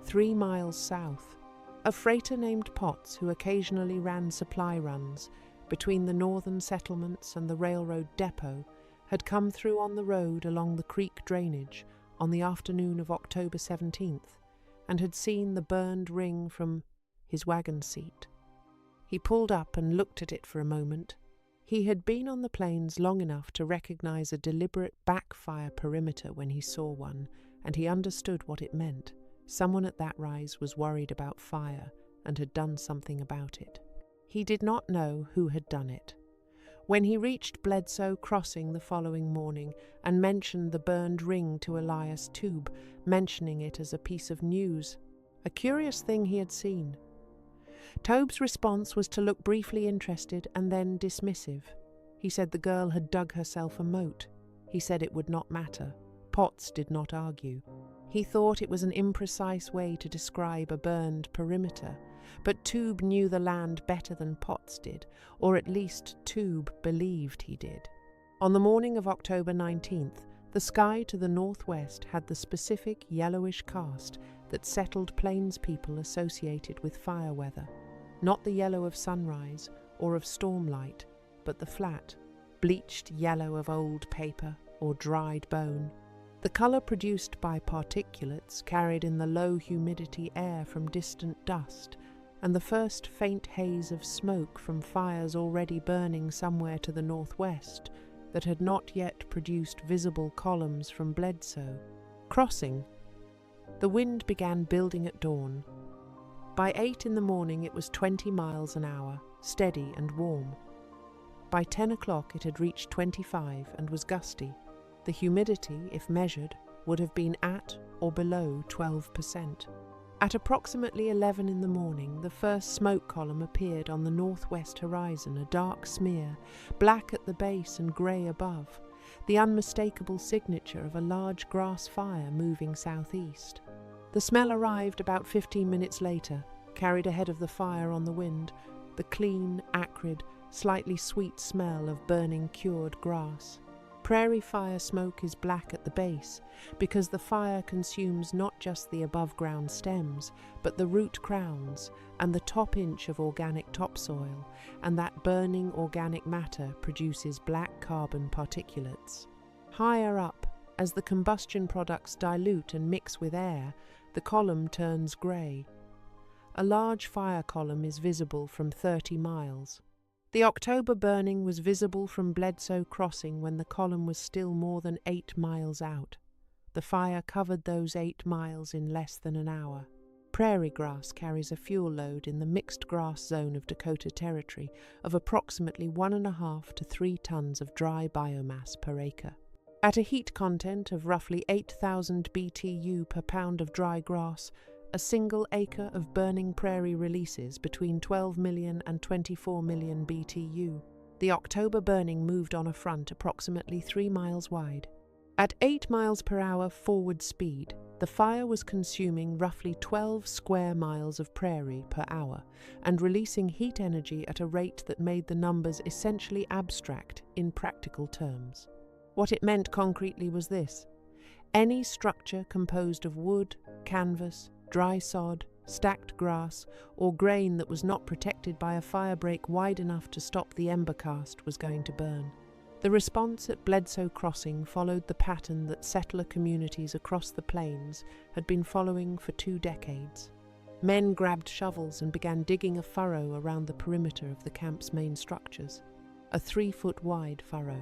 3 miles south, a freighter named Potts, who occasionally ran supply runs between the northern settlements and the railroad depot, had come through on the road along the creek drainage on the afternoon of October 17th and had seen the burned ring from his wagon seat. He pulled up and looked at it for a moment. He had been on the plains long enough to recognize a deliberate backfire perimeter when he saw one, and he understood what it meant. Someone at that rise was worried about fire and had done something about it. He did not know who had done it. When he reached Bledsoe Crossing the following morning and mentioned the burned ring to Elias Toobh, mentioning it as a piece of news, a curious thing he had seen, Toobh's response was to look briefly interested and then dismissive. He said the girl had dug herself a moat. He said it would not matter. Potts did not argue. He thought it was an imprecise way to describe a burned perimeter, but Toobh knew the land better than Potts did, or at least Toobh believed he did. On the morning of October 19th, the sky to the northwest had the specific yellowish cast that settled plains people associated with fire weather, not the yellow of sunrise or of storm light, but the flat, bleached yellow of old paper or dried bone. The colour produced by particulates carried in the low humidity air from distant dust, and the first faint haze of smoke from fires already burning somewhere to the northwest that had not yet produced visible columns from Bledsoe. Crossing. The wind began building at dawn. By 8 in the morning it was 20 miles an hour, steady and warm. By 10 o'clock it had reached 25 and was gusty. The humidity, if measured, would have been at or below 12%. At approximately 11 in the morning, the first smoke column appeared on the northwest horizon, a dark smear, black at the base and grey above, the unmistakable signature of a large grass fire moving southeast. The smell arrived about 15 minutes later, carried ahead of the fire on the wind, the clean, acrid, slightly sweet smell of burning cured grass. Prairie fire smoke is black at the base because the fire consumes not just the above-ground stems, but the root crowns and the top inch of organic topsoil, and that burning organic matter produces black carbon particulates. Higher up, as the combustion products dilute and mix with air, the column turns grey. A large fire column is visible from 30 miles. The October burning was visible from Bledsoe Crossing when the column was still more than 8 miles out. The fire covered those 8 miles in less than an hour. Prairie grass carries a fuel load in the mixed grass zone of Dakota Territory of approximately 1.5 to 3 tons of dry biomass per acre. At a heat content of roughly 8,000 BTU per pound of dry grass, a single acre of burning prairie releases between 12 million and 24 million BTU. The October burning moved on a front approximately 3 miles wide. At 8 miles per hour forward speed, the fire was consuming roughly 12 square miles of prairie per hour and releasing heat energy at a rate that made the numbers essentially abstract in practical terms. What it meant concretely was this: any structure composed of wood, canvas, dry sod, stacked grass, or grain that was not protected by a fire break wide enough to stop the ember cast was going to burn. The response at Bledsoe Crossing followed the pattern that settler communities across the plains had been following for 2 decades. Men grabbed shovels and began digging a furrow around the perimeter of the camp's main structures, a 3-foot-wide furrow.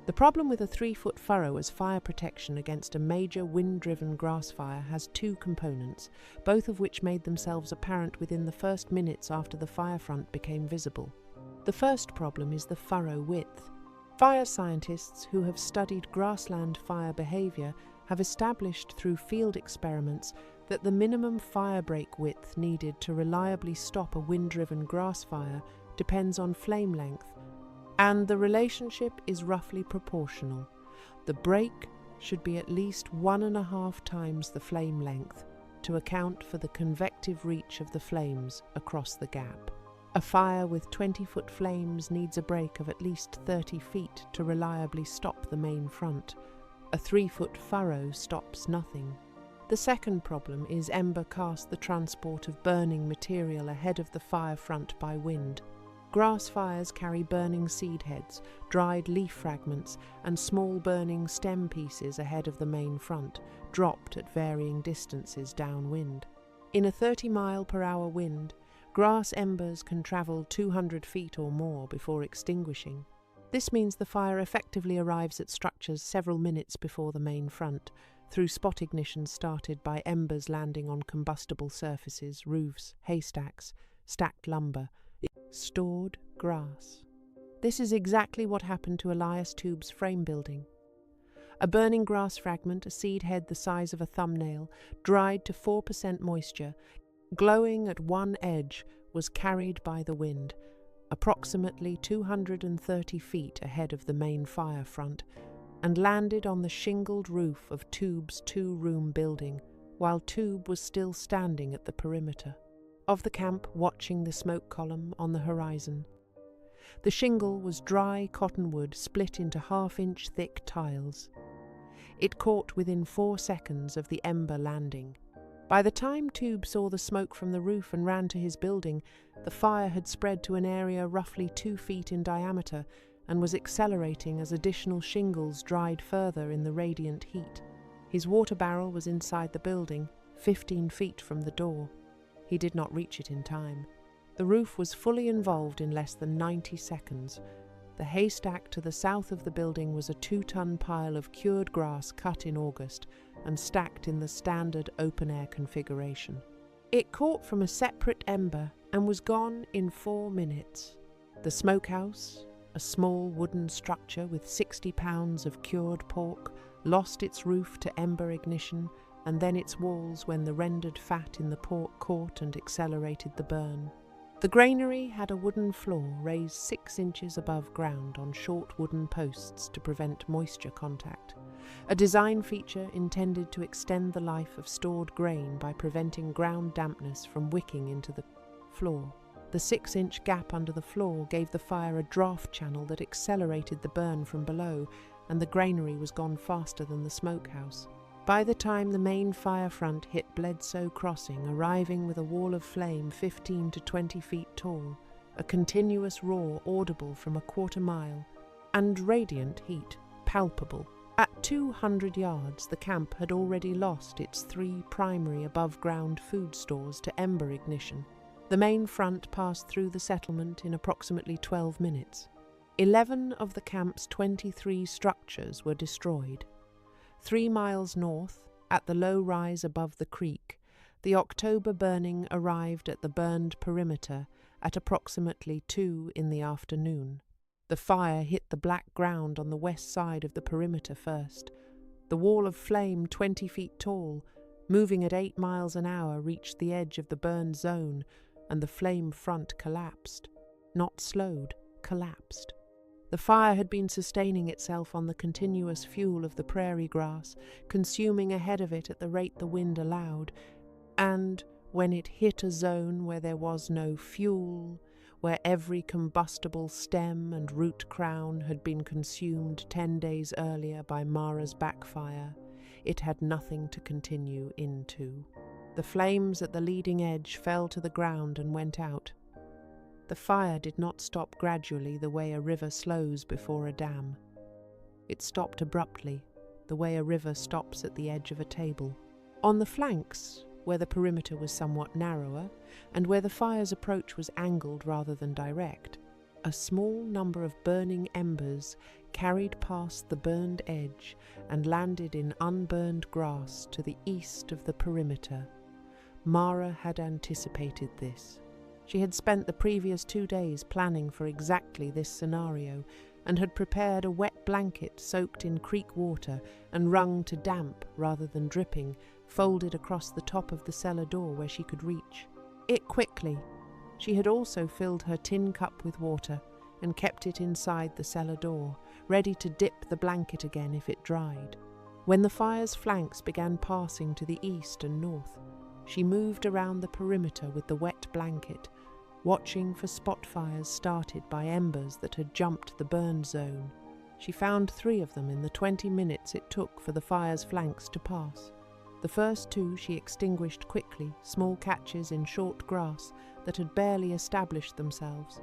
The problem with a 3-foot furrow as fire protection against a major wind-driven grass fire has 2 components, both of which made themselves apparent within the first minutes after the fire front became visible. The first problem is the furrow width. Fire scientists who have studied grassland fire behavior have established through field experiments that the minimum fire break width needed to reliably stop a wind-driven grass fire depends on flame length, and the relationship is roughly proportional. The break should be at least 1.5 times the flame length to account for the convective reach of the flames across the gap. A fire with 20-foot flames needs a break of at least 30 feet to reliably stop the main front. A 3-foot furrow stops nothing. The second problem is ember cast, the transport of burning material ahead of the fire front by wind. Grass fires carry burning seed heads, dried leaf fragments, and small burning stem pieces ahead of the main front, dropped at varying distances downwind. In a 30-mile-per-hour wind, grass embers can travel 200 feet or more before extinguishing. This means the fire effectively arrives at structures several minutes before the main front, through spot ignition started by embers landing on combustible surfaces, roofs, haystacks, stacked lumber, stored grass. This is exactly what happened to Elias Tube's frame building. A burning grass fragment, a seed head the size of a thumbnail, dried to 4% moisture, glowing at one edge, was carried by the wind, approximately 230 feet ahead of the main fire front, and landed on the shingled roof of Tube's 2-room building, while Tube was still standing at the perimeter of the camp, watching the smoke column on the horizon. The shingle was dry cottonwood split into 1/2-inch thick tiles. It caught within 4 seconds of the ember landing. By the time Tube saw the smoke from the roof and ran to his building, the fire had spread to an area roughly 2 feet in diameter and was accelerating as additional shingles dried further in the radiant heat. His water barrel was inside the building, 15 feet from the door. He did not reach it in time. The roof was fully involved in less than 90 seconds. The haystack to the south of the building was a 2-ton pile of cured grass cut in August and stacked in the standard open-air configuration. It caught from a separate ember and was gone in 4 minutes. The smokehouse, a small wooden structure with 60 pounds of cured pork, lost its roof to ember ignition and then its walls when the rendered fat in the pork caught and accelerated the burn. The granary had a wooden floor raised 6 inches above ground on short wooden posts to prevent moisture contact, a design feature intended to extend the life of stored grain by preventing ground dampness from wicking into the floor. The 6-inch gap under the floor gave the fire a draft channel that accelerated the burn from below, and the granary was gone faster than the smokehouse. By the time the main fire front hit Bledsoe Crossing, arriving with a wall of flame 15 to 20 feet tall, a continuous roar audible from a quarter mile, and radiant heat palpable. At 200 yards, the camp had already lost its 3 primary above-ground food stores to ember ignition. The main front passed through the settlement in approximately 12 minutes. 11 of the camp's 23 structures were destroyed. 3 miles north, at the low rise above the creek, the October burning arrived at the burned perimeter at approximately 2 in the afternoon. The fire hit the black ground on the west side of the perimeter first. The wall of flame 20 feet tall, moving at 8 miles an hour, reached the edge of the burned zone, and the flame front collapsed. Not slowed, collapsed. The fire had been sustaining itself on the continuous fuel of the prairie grass, consuming ahead of it at the rate the wind allowed, and when it hit a zone where there was no fuel, where every combustible stem and root crown had been consumed 10 days earlier by Mara's backfire, it had nothing to continue into. The flames at the leading edge fell to the ground and went out. The fire did not stop gradually the way a river slows before a dam. It stopped abruptly, the way a river stops at the edge of a table. On the flanks, where the perimeter was somewhat narrower, and where the fire's approach was angled rather than direct, a small number of burning embers carried past the burned edge and landed in unburned grass to the east of the perimeter. Mara had anticipated this. She had spent the previous 2 days planning for exactly this scenario and had prepared a wet blanket soaked in creek water and wrung to damp rather than dripping, folded across the top of the cellar door where she could reach it quickly. She had also filled her tin cup with water and kept it inside the cellar door, ready to dip the blanket again if it dried. When the fire's flanks began passing to the east and north, she moved around the perimeter with the wet blanket, watching for spot fires started by embers that had jumped the burn zone. She found 3 of them in the 20 minutes it took for the fire's flanks to pass. The first 2 she extinguished quickly, small catches in short grass that had barely established themselves.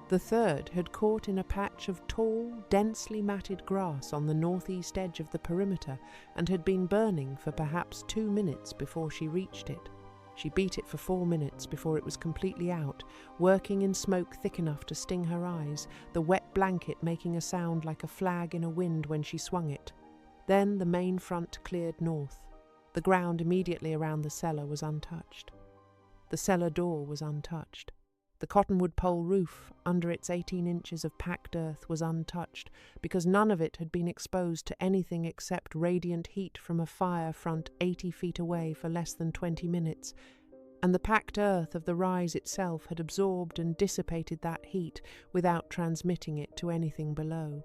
The third had caught in a patch of tall, densely matted grass on the northeast edge of the perimeter and had been burning for perhaps 2 minutes before she reached it. She beat it for 4 minutes before it was completely out, working in smoke thick enough to sting her eyes, the wet blanket making a sound like a flag in a wind when she swung it. Then the main front cleared north. The ground immediately around the cellar was untouched. The cellar door was untouched. The cottonwood pole roof, under its 18 inches of packed earth, was untouched, because none of it had been exposed to anything except radiant heat from a fire front 80 feet away for less than 20 minutes, and the packed earth of the rise itself had absorbed and dissipated that heat without transmitting it to anything below.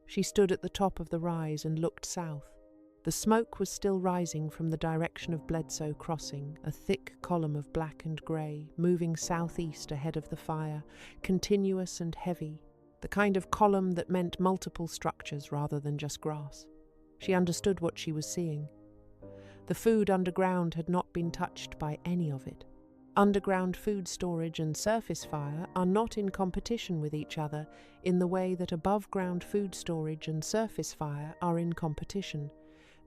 She stood at the top of the rise and looked south. The smoke was still rising from the direction of Bledsoe Crossing, a thick column of black and grey, moving southeast ahead of the fire, continuous and heavy, the kind of column that meant multiple structures rather than just grass. She understood what she was seeing. The food underground had not been touched by any of it. Underground food storage and surface fire are not in competition with each other in the way that above-ground food storage and surface fire are in competition.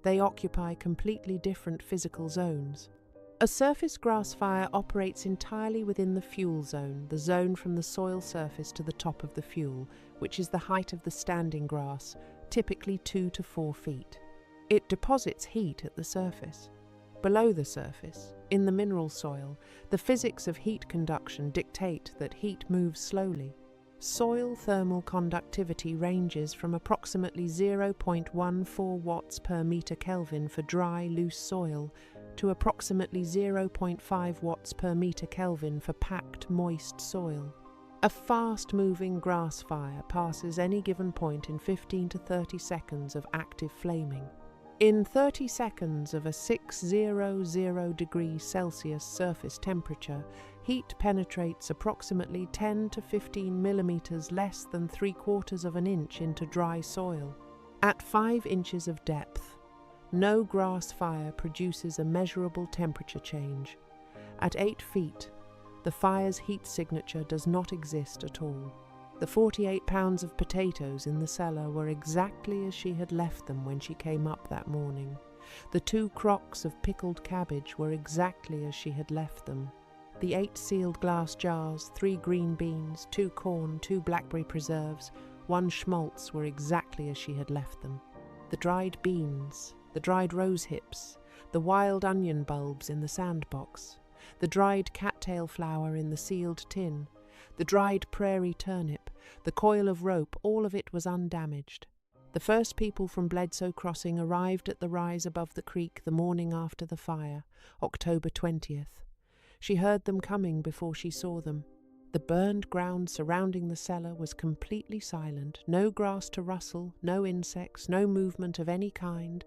They occupy completely different physical zones. A surface grass fire operates entirely within the fuel zone, the zone from the soil surface to the top of the fuel, which is the height of the standing grass, typically 2 to 4 feet. It deposits heat at the surface. Below the surface, in the mineral soil, the physics of heat conduction dictate that heat moves slowly. Soil thermal conductivity ranges from approximately 0.14 watts per meter Kelvin for dry, loose soil to approximately 0.5 watts per meter Kelvin for packed, moist soil. A fast-moving grass fire passes any given point in 15 to 30 seconds of active flaming. In 30 seconds of a 600 degrees Celsius surface temperature, heat penetrates approximately 10 to 15 millimeters less than 3/4 of an inch into dry soil. At 5 inches of depth, no grass fire produces a measurable temperature change. At 8 feet, the fire's heat signature does not exist at all. The 48 pounds of potatoes in the cellar were exactly as she had left them when she came up that morning. The 2 crocks of pickled cabbage were exactly as she had left them. The 8 sealed glass jars, 3 green beans, 2 corn, 2 blackberry preserves, 1 schmaltz were exactly as she had left them. The dried beans, the dried rose hips, the wild onion bulbs in the sandbox, the dried cattail flower in the sealed tin, the dried prairie turnip, the coil of rope, all of it was undamaged. The first people from Bledsoe Crossing arrived at the rise above the creek the morning after the fire, October 20th. She heard them coming before she saw them. The burned ground surrounding the cellar was completely silent, no grass to rustle, no insects, no movement of any kind,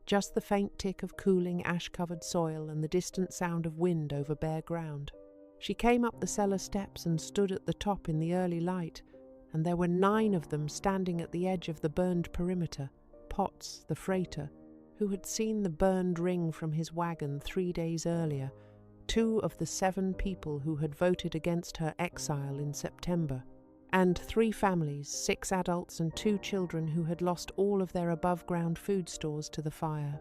just the faint tick of cooling ash-covered soil and the distant sound of wind over bare ground. She came up the cellar steps and stood at the top in the early light, and there were 9 of them standing at the edge of the burned perimeter. Potts, the freighter, who had seen the burned ring from his wagon 3 days earlier, 2 of the 7 people who had voted against her exile in September, and 3 families, 6 adults and 2 children who had lost all of their above-ground food stores to the fire.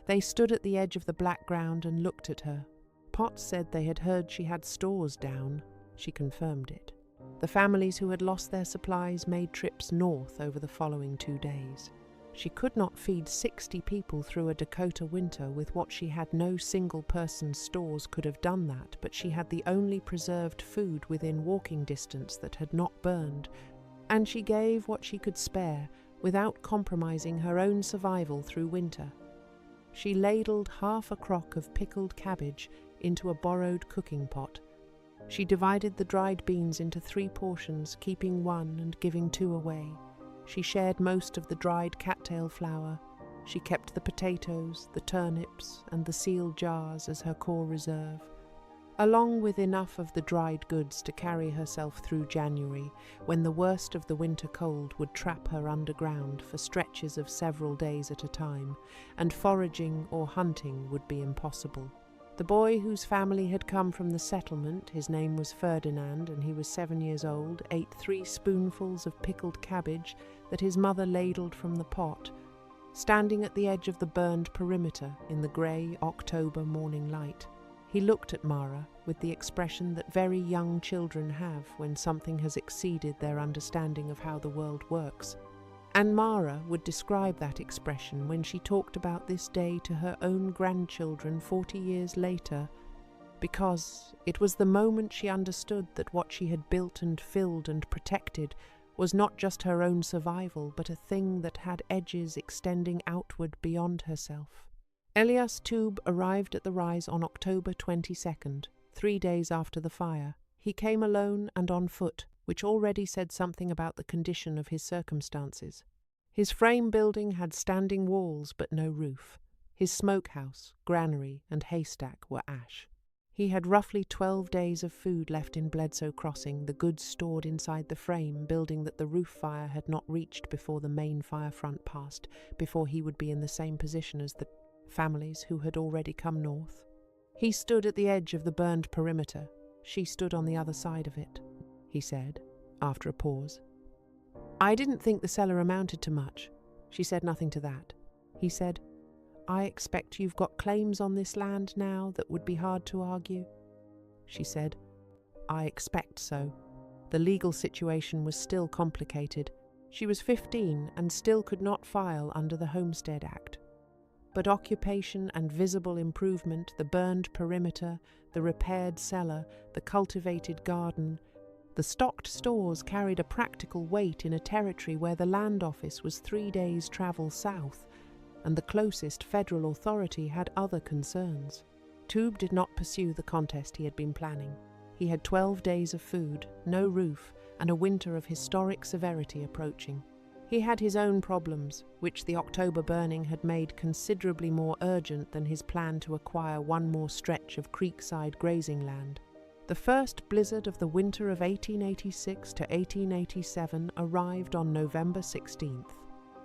They stood at the edge of the black ground and looked at her. Potts said they had heard she had stores down. She confirmed it. The families who had lost their supplies made trips north over the following 2 days. She could not feed 60 people through a Dakota winter with what she had. No single-person stores could have done that, but she had the only preserved food within walking distance that had not burned, and she gave what she could spare without compromising her own survival through winter. She ladled half a crock of pickled cabbage into a borrowed cooking pot. She divided the dried beans into 3 portions, keeping 1 and giving 2 away. She shared most of the dried cattail flour. She kept the potatoes, the turnips, and the sealed jars as her core reserve, along with enough of the dried goods to carry herself through January, when the worst of the winter cold would trap her underground for stretches of several days at a time, and foraging or hunting would be impossible. The boy whose family had come from the settlement, his name was Ferdinand and he was 7 years old, ate 3 spoonfuls of pickled cabbage that his mother ladled from the pot, standing at the edge of the burned perimeter in the grey October morning light. He looked at Mara with the expression that very young children have when something has exceeded their understanding of how the world works. And Mara would describe that expression when she talked about this day to her own grandchildren 40 years later, because it was the moment she understood that what she had built and filled and protected was not just her own survival, but a thing that had edges extending outward beyond herself. Elias Toub arrived at the rise on October 22nd, 3 days after the fire. He came alone and on foot, which already said something about the condition of his circumstances. His frame building had standing walls but no roof. His smokehouse, granary, and haystack were ash. He had roughly 12 days of food left in Bledsoe Crossing, the goods stored inside the frame building that the roof fire had not reached before the main fire front passed, before he would be in the same position as the families who had already come north. He stood at the edge of the burned perimeter. She stood on the other side of it, he said, after a pause. I didn't think the cellar amounted to much. She said nothing to that. He said, I expect you've got claims on this land now that would be hard to argue. She said, I expect so. The legal situation was still complicated. She was 15 and still could not file under the Homestead Act. But occupation and visible improvement, the burned perimeter, the repaired cellar, the cultivated garden, the stocked stores carried a practical weight in a territory where the land office was 3 days' travel south, and the closest federal authority had other concerns. Toub did not pursue the contest he had been planning. He had 12 days of food, no roof, and a winter of historic severity approaching. He had his own problems, which the October burning had made considerably more urgent than his plan to acquire one more stretch of creekside grazing land. The first blizzard of the winter of 1886 to 1887 arrived on November 16th.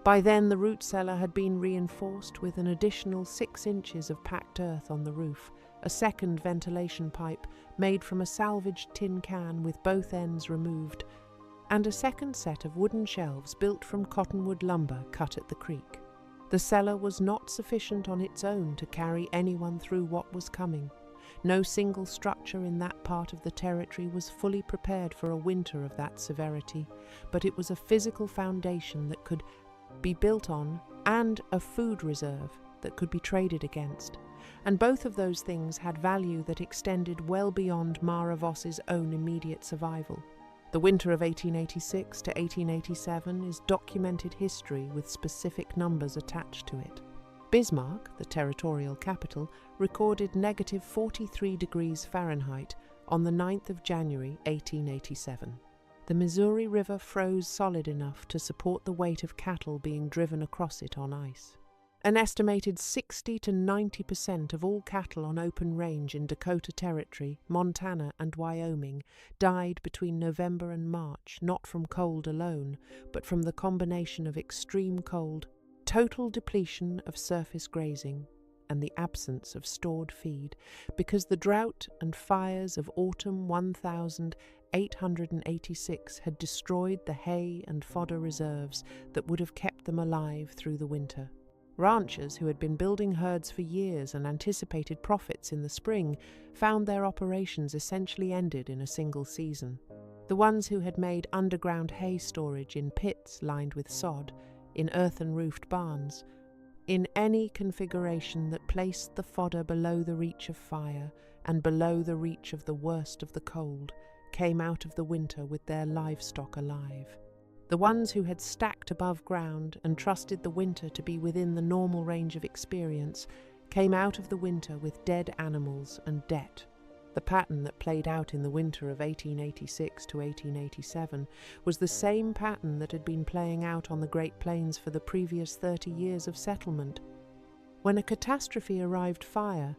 By then the root cellar had been reinforced with an additional 6 inches of packed earth on the roof, a second ventilation pipe made from a salvaged tin can with both ends removed, and a second set of wooden shelves built from cottonwood lumber cut at the creek. The cellar was not sufficient on its own to carry anyone through what was coming. No single structure in that part of the territory was fully prepared for a winter of that severity, but it was a physical foundation that could be built on and a food reserve that could be traded against. And both of those things had value that extended well beyond Mara Voss's own immediate survival. The winter of 1886 to 1887 is documented history with specific numbers attached to it. Bismarck, the territorial capital, recorded negative 43 degrees Fahrenheit on the 9th of January 1887. The Missouri River froze solid enough to support the weight of cattle being driven across it on ice. An estimated 60 to 90% of all cattle on open range in Dakota Territory, Montana, and Wyoming died between November and March, not from cold alone, but from the combination of extreme cold, total depletion of surface grazing, and the absence of stored feed, because the drought and fires of autumn 1886 had destroyed the hay and fodder reserves that would have kept them alive through the winter. Ranchers who had been building herds for years and anticipated profits in the spring found their operations essentially ended in a single season. The ones who had made underground hay storage in pits lined with sod, in earthen-roofed barns, in any configuration that placed the fodder below the reach of fire and below the reach of the worst of the cold, came out of the winter with their livestock alive. The ones who had stacked above ground and trusted the winter to be within the normal range of experience came out of the winter with dead animals and debt. The pattern that played out in the winter of 1886 to 1887 was the same pattern that had been playing out on the Great Plains for the previous 30 years of settlement. When a catastrophe arrived, fire,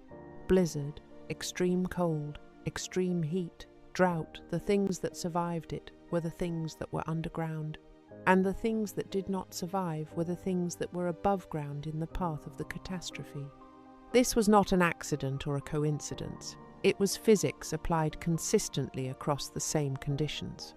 blizzard, extreme cold, extreme heat, drought, the things that survived it were the things that were underground, and the things that did not survive were the things that were above ground in the path of the catastrophe. This was not an accident or a coincidence. It was physics applied consistently across the same conditions.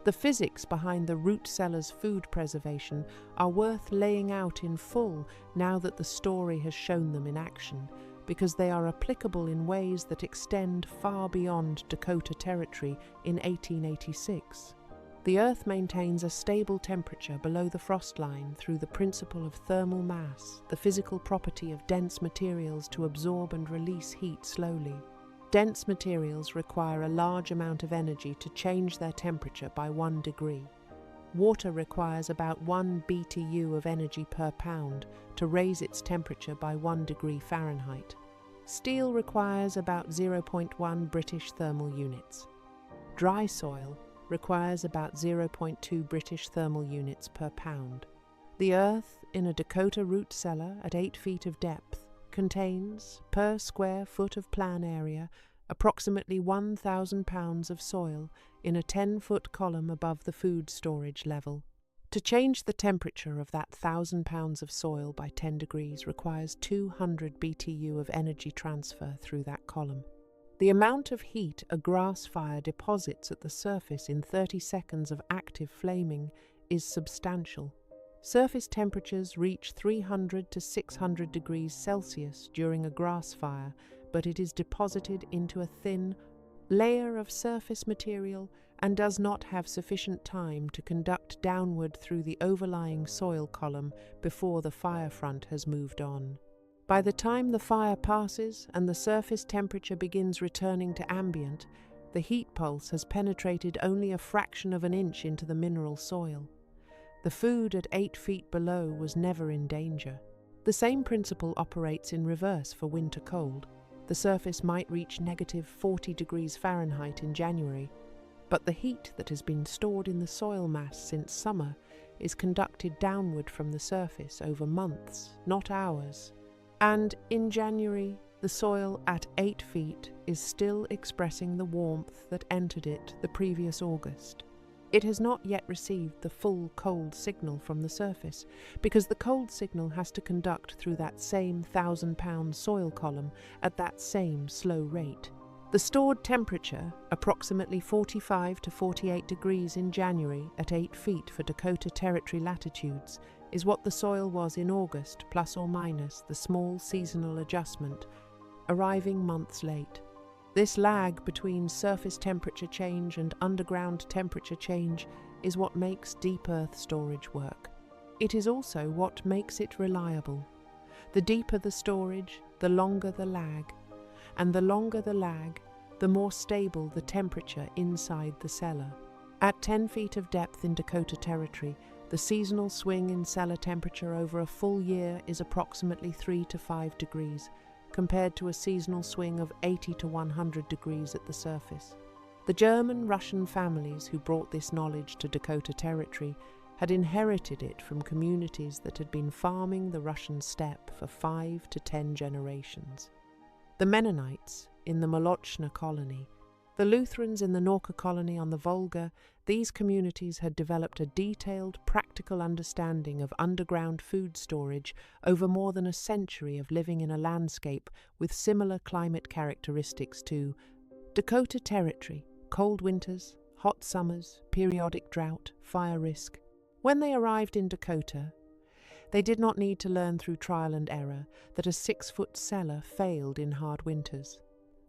The physics behind the root cellar's food preservation are worth laying out in full now that the story has shown them in action, because they are applicable in ways that extend far beyond Dakota Territory in 1886. The Earth maintains a stable temperature below the frost line through the principle of thermal mass, the physical property of dense materials to absorb and release heat slowly. Dense materials require a large amount of energy to change their temperature by 1 degree. Water requires about 1 BTU of energy per pound to raise its temperature by 1 degree Fahrenheit. Steel requires about 0.1 British thermal units. Dry soil requires about 0.2 British thermal units per pound. The earth in a Dakota root cellar at 8 feet of depth contains, per square foot of plan area, approximately 1,000 pounds of soil in a 10-foot column above the food storage level. To change the temperature of that 1,000 pounds of soil by 10 degrees requires 200 BTU of energy transfer through that column. The amount of heat a grass fire deposits at the surface in 30 seconds of active flaming is substantial. Surface temperatures reach 300 to 600 degrees Celsius during a grass fire, but it is deposited into a thin layer of surface material and does not have sufficient time to conduct downward through the overlying soil column before the fire front has moved on. By the time the fire passes and the surface temperature begins returning to ambient, the heat pulse has penetrated only a fraction of an inch into the mineral soil. The food at 8 feet below was never in danger. The same principle operates in reverse for winter cold. The surface might reach negative 40 degrees Fahrenheit in January, but the heat that has been stored in the soil mass since summer is conducted downward from the surface over months, not hours. And in January, the soil at 8 feet is still expressing the warmth that entered it the previous August. It has not yet received the full cold signal from the surface, because the cold signal has to conduct through that same 1,000-pound soil column at that same slow rate. The stored temperature, approximately 45 to 48 degrees in January at 8 feet for Dakota Territory latitudes, is what the soil was in August, plus or minus the small seasonal adjustment, arriving months late. This lag between surface temperature change and underground temperature change is what makes deep earth storage work. It is also what makes it reliable. The deeper the storage, the longer the lag, and the longer the lag, the more stable the temperature inside the cellar. At 10 feet of depth in Dakota Territory, the seasonal swing in cellar temperature over a full year is approximately 3 to 5 degrees, compared to a seasonal swing of 80 to 100 degrees at the surface. The German-Russian families who brought this knowledge to Dakota Territory had inherited it from communities that had been farming the Russian steppe for 5 to 10 generations. The Mennonites in the Molochna colony, the Lutherans in the Norka colony on the Volga, these communities had developed a detailed, practical understanding of underground food storage over more than a century of living in a landscape with similar climate characteristics to Dakota Territory: cold winters, hot summers, periodic drought, fire risk. When they arrived in Dakota, they did not need to learn through trial and error that a 6-foot cellar failed in hard winters.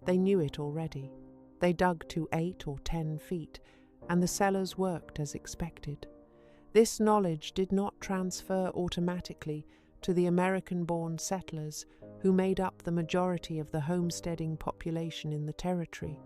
They knew it already. They dug to 8 or 10 feet, and the cellars worked as expected. This knowledge did not transfer automatically to the American-born settlers who made up the majority of the homesteading population in the territory,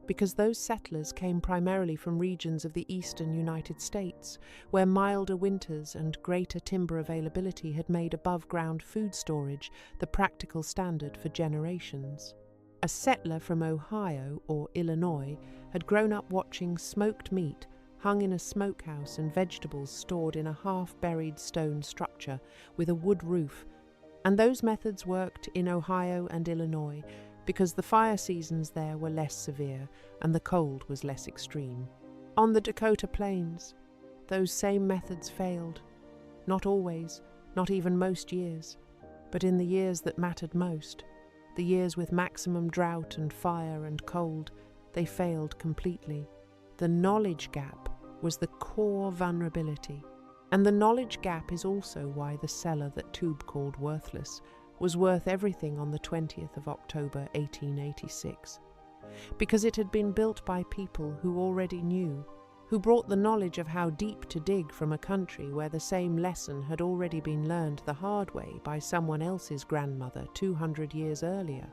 because those settlers came primarily from regions of the eastern United States, where milder winters and greater timber availability had made above-ground food storage the practical standard for generations. A settler from Ohio or Illinois had grown up watching smoked meat hung in a smokehouse and vegetables stored in a half-buried stone structure with a wood roof, and those methods worked in Ohio and Illinois because the fire seasons there were less severe and the cold was less extreme. On the Dakota Plains, those same methods failed. Not always, not even most years, but in the years that mattered most, the years with maximum drought and fire and cold, they failed completely. The knowledge gap was the core vulnerability, and the knowledge gap is also why the cellar that Toob called worthless was worth everything on the 20th of October 1886, because it had been built by people who already knew, who brought the knowledge of how deep to dig from a country where the same lesson had already been learned the hard way by someone else's grandmother 200 years earlier.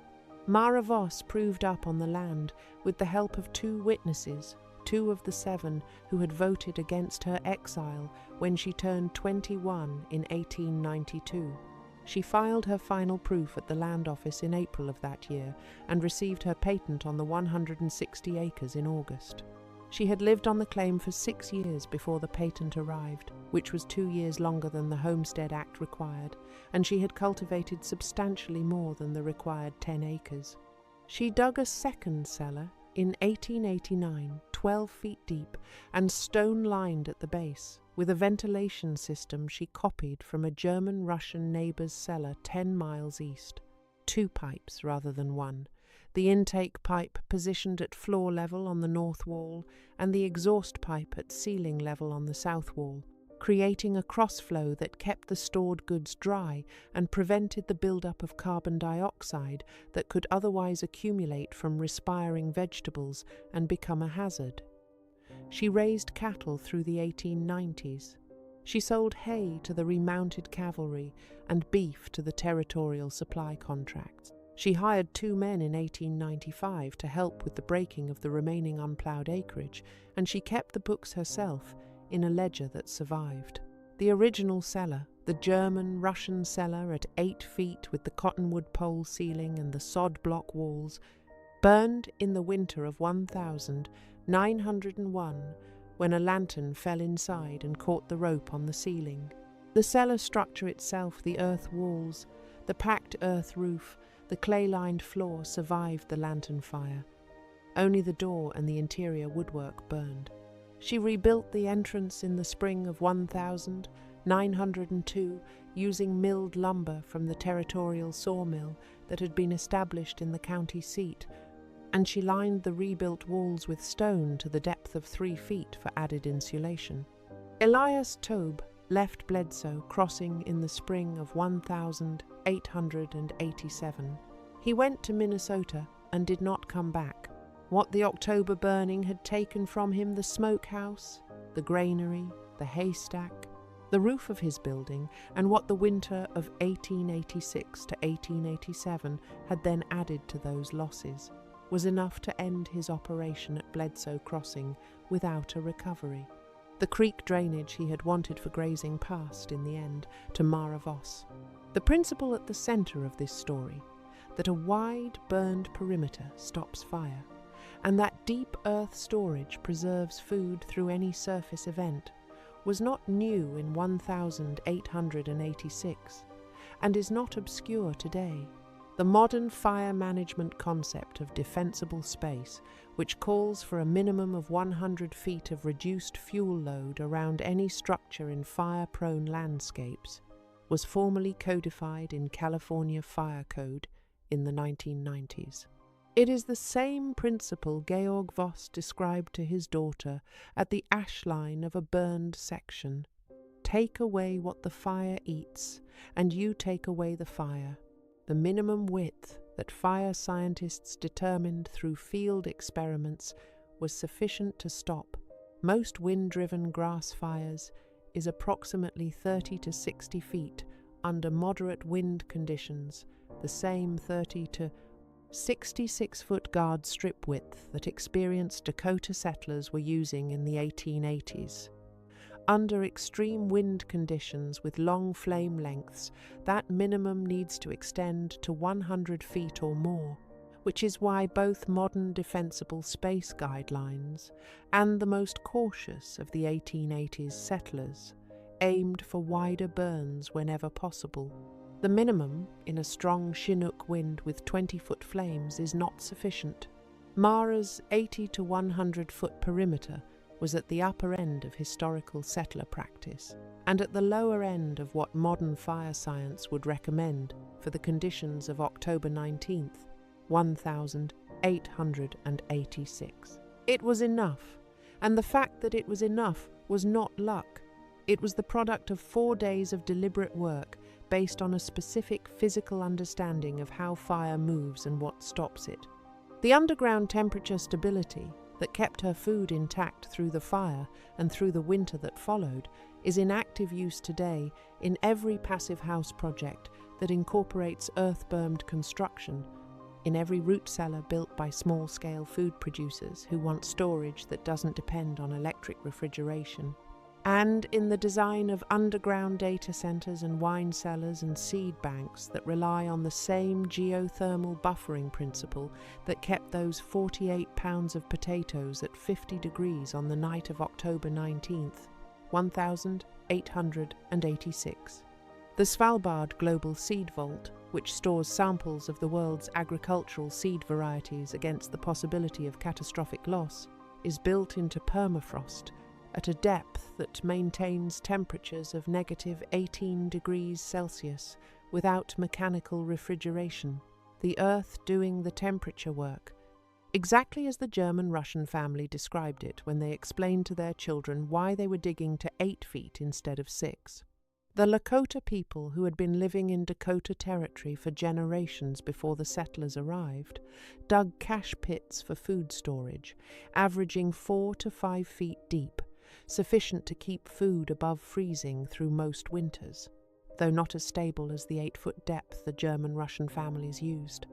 Mara Voss proved up on the land with the help of 2 witnesses, 2 of the 7 who had voted against her exile when she turned 21 in 1892. She filed her final proof at the land office in April of that year and received her patent on the 160 acres in August. She had lived on the claim for 6 years before the patent arrived, which was 2 years longer than the Homestead Act required, and she had cultivated substantially more than the required 10 acres. She dug a second cellar in 1889, 12 feet deep and stone-lined at the base, with a ventilation system she copied from a German-Russian neighbour's cellar 10 miles east. 2 pipes rather than 1. The intake pipe positioned at floor level on the north wall and the exhaust pipe at ceiling level on the south wall, creating a cross-flow that kept the stored goods dry and prevented the buildup of carbon dioxide that could otherwise accumulate from respiring vegetables and become a hazard. She raised cattle through the 1890s. She sold hay to the remounted cavalry and beef to the territorial supply contracts. She hired 2 men in 1895 to help with the breaking of the remaining unploughed acreage, and she kept the books herself in a ledger that survived. The original cellar, the German-Russian cellar at 8 feet with the cottonwood pole ceiling and the sod block walls, burned in the winter of 1901 when a lantern fell inside and caught the rope on the ceiling. The cellar structure itself, the earth walls, the packed earth roof, the clay-lined floor survived the lantern fire. Only the door and the interior woodwork burned. She rebuilt the entrance in the spring of 1902 using milled lumber from the territorial sawmill that had been established in the county seat, and she lined the rebuilt walls with stone to the depth of 3 feet for added insulation. Elias Taube left Bledsoe Crossing in the spring of 1887. He went to Minnesota and did not come back. What the October burning had taken from him, the smokehouse, the granary, the haystack, the roof of his building, and what the winter of 1886 to 1887 had then added to those losses, was enough to end his operation at Bledsoe Crossing without a recovery. The creek drainage he had wanted for grazing passed, in the end, to Mara Voss. The principle at the centre of this story, that a wide burned perimeter stops fire, and that deep earth storage preserves food through any surface event, was not new in 1886, and is not obscure today. The modern fire management concept of defensible space, which calls for a minimum of 100 feet of reduced fuel load around any structure in fire-prone landscapes, was formally codified in California Fire Code in the 1990s. It is the same principle Georg Voss described to his daughter at the ash line of a burned section. Take away what the fire eats, and you take away the fire. The minimum width that fire scientists determined through field experiments was sufficient to stop most wind-driven grass fires is approximately 30 to 60 feet under moderate wind conditions, the same 30 to 66-foot guard strip width that experienced Dakota settlers were using in the 1880s. Under extreme wind conditions with long flame lengths, that minimum needs to extend to 100 feet or more, which is why both modern defensible space guidelines and the most cautious of the 1880s settlers aimed for wider burns whenever possible. The minimum, in a strong Chinook wind with 20-foot flames, is not sufficient. Mara's 80 to 100-foot perimeter was at the upper end of historical settler practice, and at the lower end of what modern fire science would recommend for the conditions of October 19th, 1886. It was enough, and the fact that it was enough was not luck. It was the product of 4 days of deliberate work based on a specific physical understanding of how fire moves and what stops it. The underground temperature stability that kept her food intact through the fire and through the winter that followed is in active use today in every passive house project that incorporates earth-bermed construction, in every root cellar built by small-scale food producers who want storage that doesn't depend on electric refrigeration, and in the design of underground data centers and wine cellars and seed banks that rely on the same geothermal buffering principle that kept those 48 pounds of potatoes at 50 degrees on the night of October 19th, 1886. The Svalbard Global Seed Vault, which stores samples of the world's agricultural seed varieties against the possibility of catastrophic loss, is built into permafrost at a depth that maintains temperatures of -18 degrees Celsius without mechanical refrigeration, the earth doing the temperature work, exactly as the German-Russian family described it when they explained to their children why they were digging to 8 feet instead of 6. The Lakota people, who had been living in Dakota Territory for generations before the settlers arrived, dug cache pits for food storage, averaging 4 to 5 feet deep, sufficient to keep food above freezing through most winters, though not as stable as the 8-foot depth the German-Russian families used.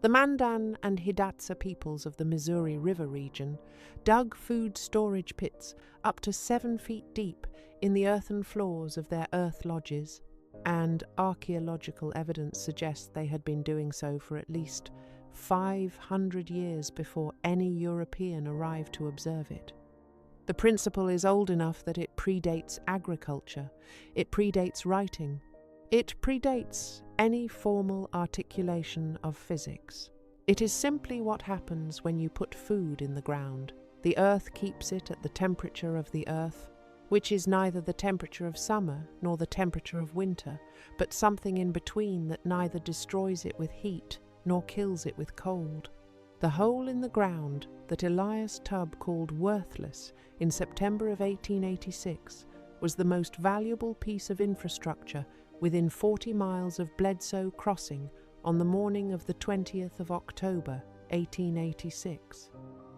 The Mandan and Hidatsa peoples of the Missouri River region dug food storage pits up to 7 feet deep in the earthen floors of their earth lodges, and archaeological evidence suggests they had been doing so for at least 500 years before any European arrived to observe it. The principle is old enough that it predates agriculture, it predates writing, it predates any formal articulation of physics. It is simply what happens when you put food in the ground. The earth keeps it at the temperature of the earth, which is neither the temperature of summer nor the temperature of winter, but something in between that neither destroys it with heat nor kills it with cold. The hole in the ground that Elias Tubb called worthless in September of 1886 was the most valuable piece of infrastructure within 40 miles of Bledsoe Crossing on the morning of the 20th of October, 1886.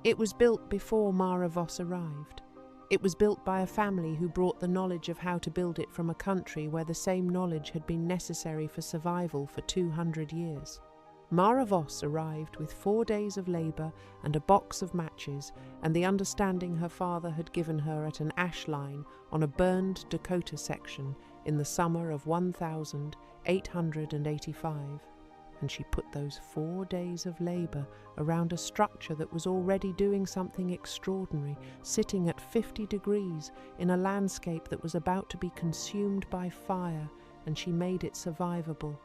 It was built before Mara Voss arrived. It was built by a family who brought the knowledge of how to build it from a country where the same knowledge had been necessary for survival for 200 years. Mara Voss arrived with 4 days of labour and a box of matches and the understanding her father had given her at an ash line on a burned Dakota section in the summer of 1885, and she put those 4 days of labour around a structure that was already doing something extraordinary, sitting at 50 degrees in a landscape that was about to be consumed by fire, and she made it survivable.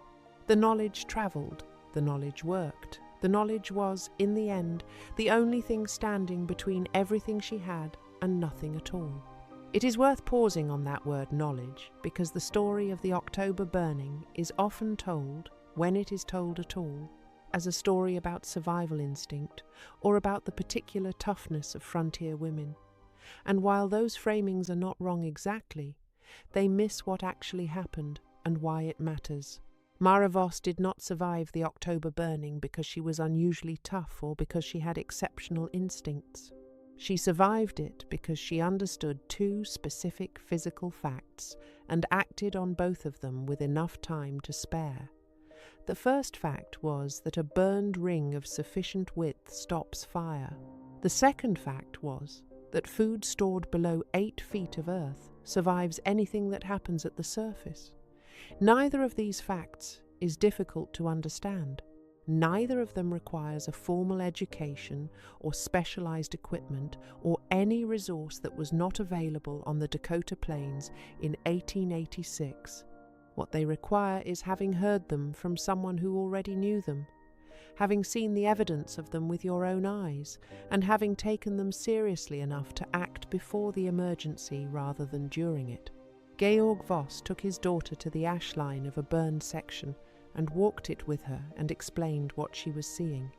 The knowledge travelled. The knowledge worked. The knowledge was, in the end, the only thing standing between everything she had and nothing at all. It is worth pausing on that word knowledge, because the story of the October burning is often told, when it is told at all, as a story about survival instinct or about the particular toughness of frontier women. And while those framings are not wrong exactly, they miss what actually happened and why it matters. Mara Voss did not survive the October burning because she was unusually tough or because she had exceptional instincts. She survived it because she understood 2 specific physical facts and acted on both of them with enough time to spare. The first fact was that a burned ring of sufficient width stops fire. The second fact was that food stored below 8 feet of earth survives anything that happens at the surface. Neither of these facts is difficult to understand. Neither of them requires a formal education or specialized equipment or any resource that was not available on the Dakota Plains in 1886. What they require is having heard them from someone who already knew them, having seen the evidence of them with your own eyes, and having taken them seriously enough to act before the emergency rather than during it. Georg Voss took his daughter to the ash line of a burned section and walked it with her and explained what she was seeing.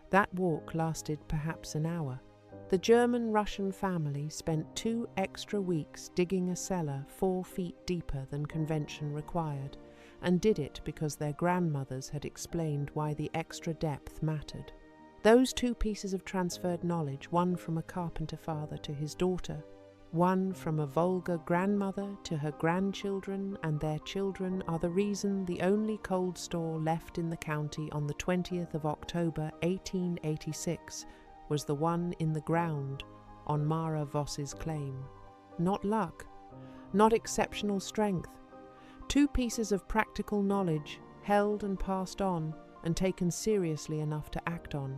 That walk lasted perhaps an hour. The German-Russian family spent 2 extra weeks digging a cellar 4 feet deeper than convention required, and did it because their grandmothers had explained why the extra depth mattered. Those 2 pieces of transferred knowledge, one from a carpenter father to his daughter, one from a vulgar grandmother to her grandchildren and their children, are the reason the only cold store left in the county on the 20th of October 1886 was the one in the ground on Mara Voss's claim. Not luck, not exceptional strength. 2 pieces of practical knowledge held and passed on and taken seriously enough to act on.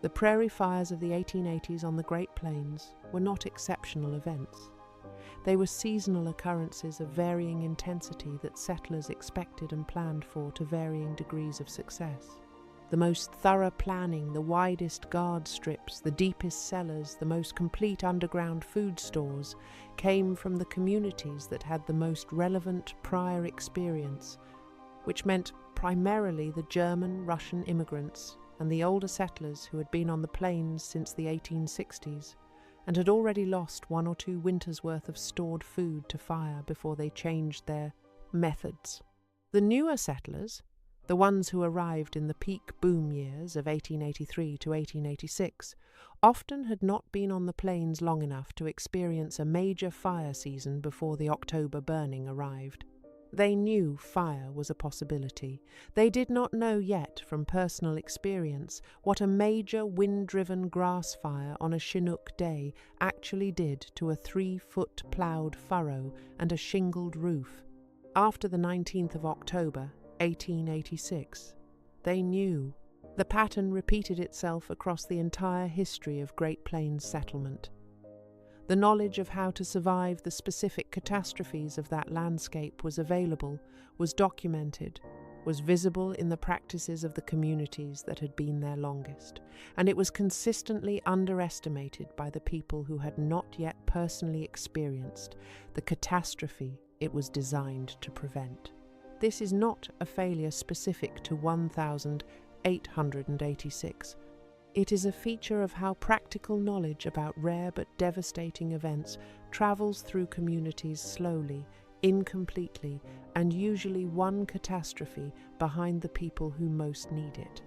The prairie fires of the 1880s on the Great Plains were not exceptional events. They were seasonal occurrences of varying intensity that settlers expected and planned for to varying degrees of success. The most thorough planning, the widest guard strips, the deepest cellars, the most complete underground food stores came from the communities that had the most relevant prior experience, which meant primarily the German, Russian immigrants and the older settlers who had been on the plains since the 1860s and had already lost 1 or 2 winters' worth of stored food to fire before they changed their methods. The newer settlers, the ones who arrived in the peak boom years of 1883 to 1886, often had not been on the plains long enough to experience a major fire season before the October burning arrived. They knew fire was a possibility. They did not know yet from personal experience what a major wind-driven grass fire on a Chinook day actually did to a 3-foot ploughed furrow and a shingled roof. After the 19th of October, 1886, they knew. The pattern repeated itself across the entire history of Great Plains settlement. The knowledge of how to survive the specific catastrophes of that landscape was available, was documented, was visible in the practices of the communities that had been there longest, and it was consistently underestimated by the people who had not yet personally experienced the catastrophe it was designed to prevent. This is not a failure specific to 1886. It is a feature of how practical knowledge about rare but devastating events travels through communities slowly, incompletely, and usually one catastrophe behind the people who most need it.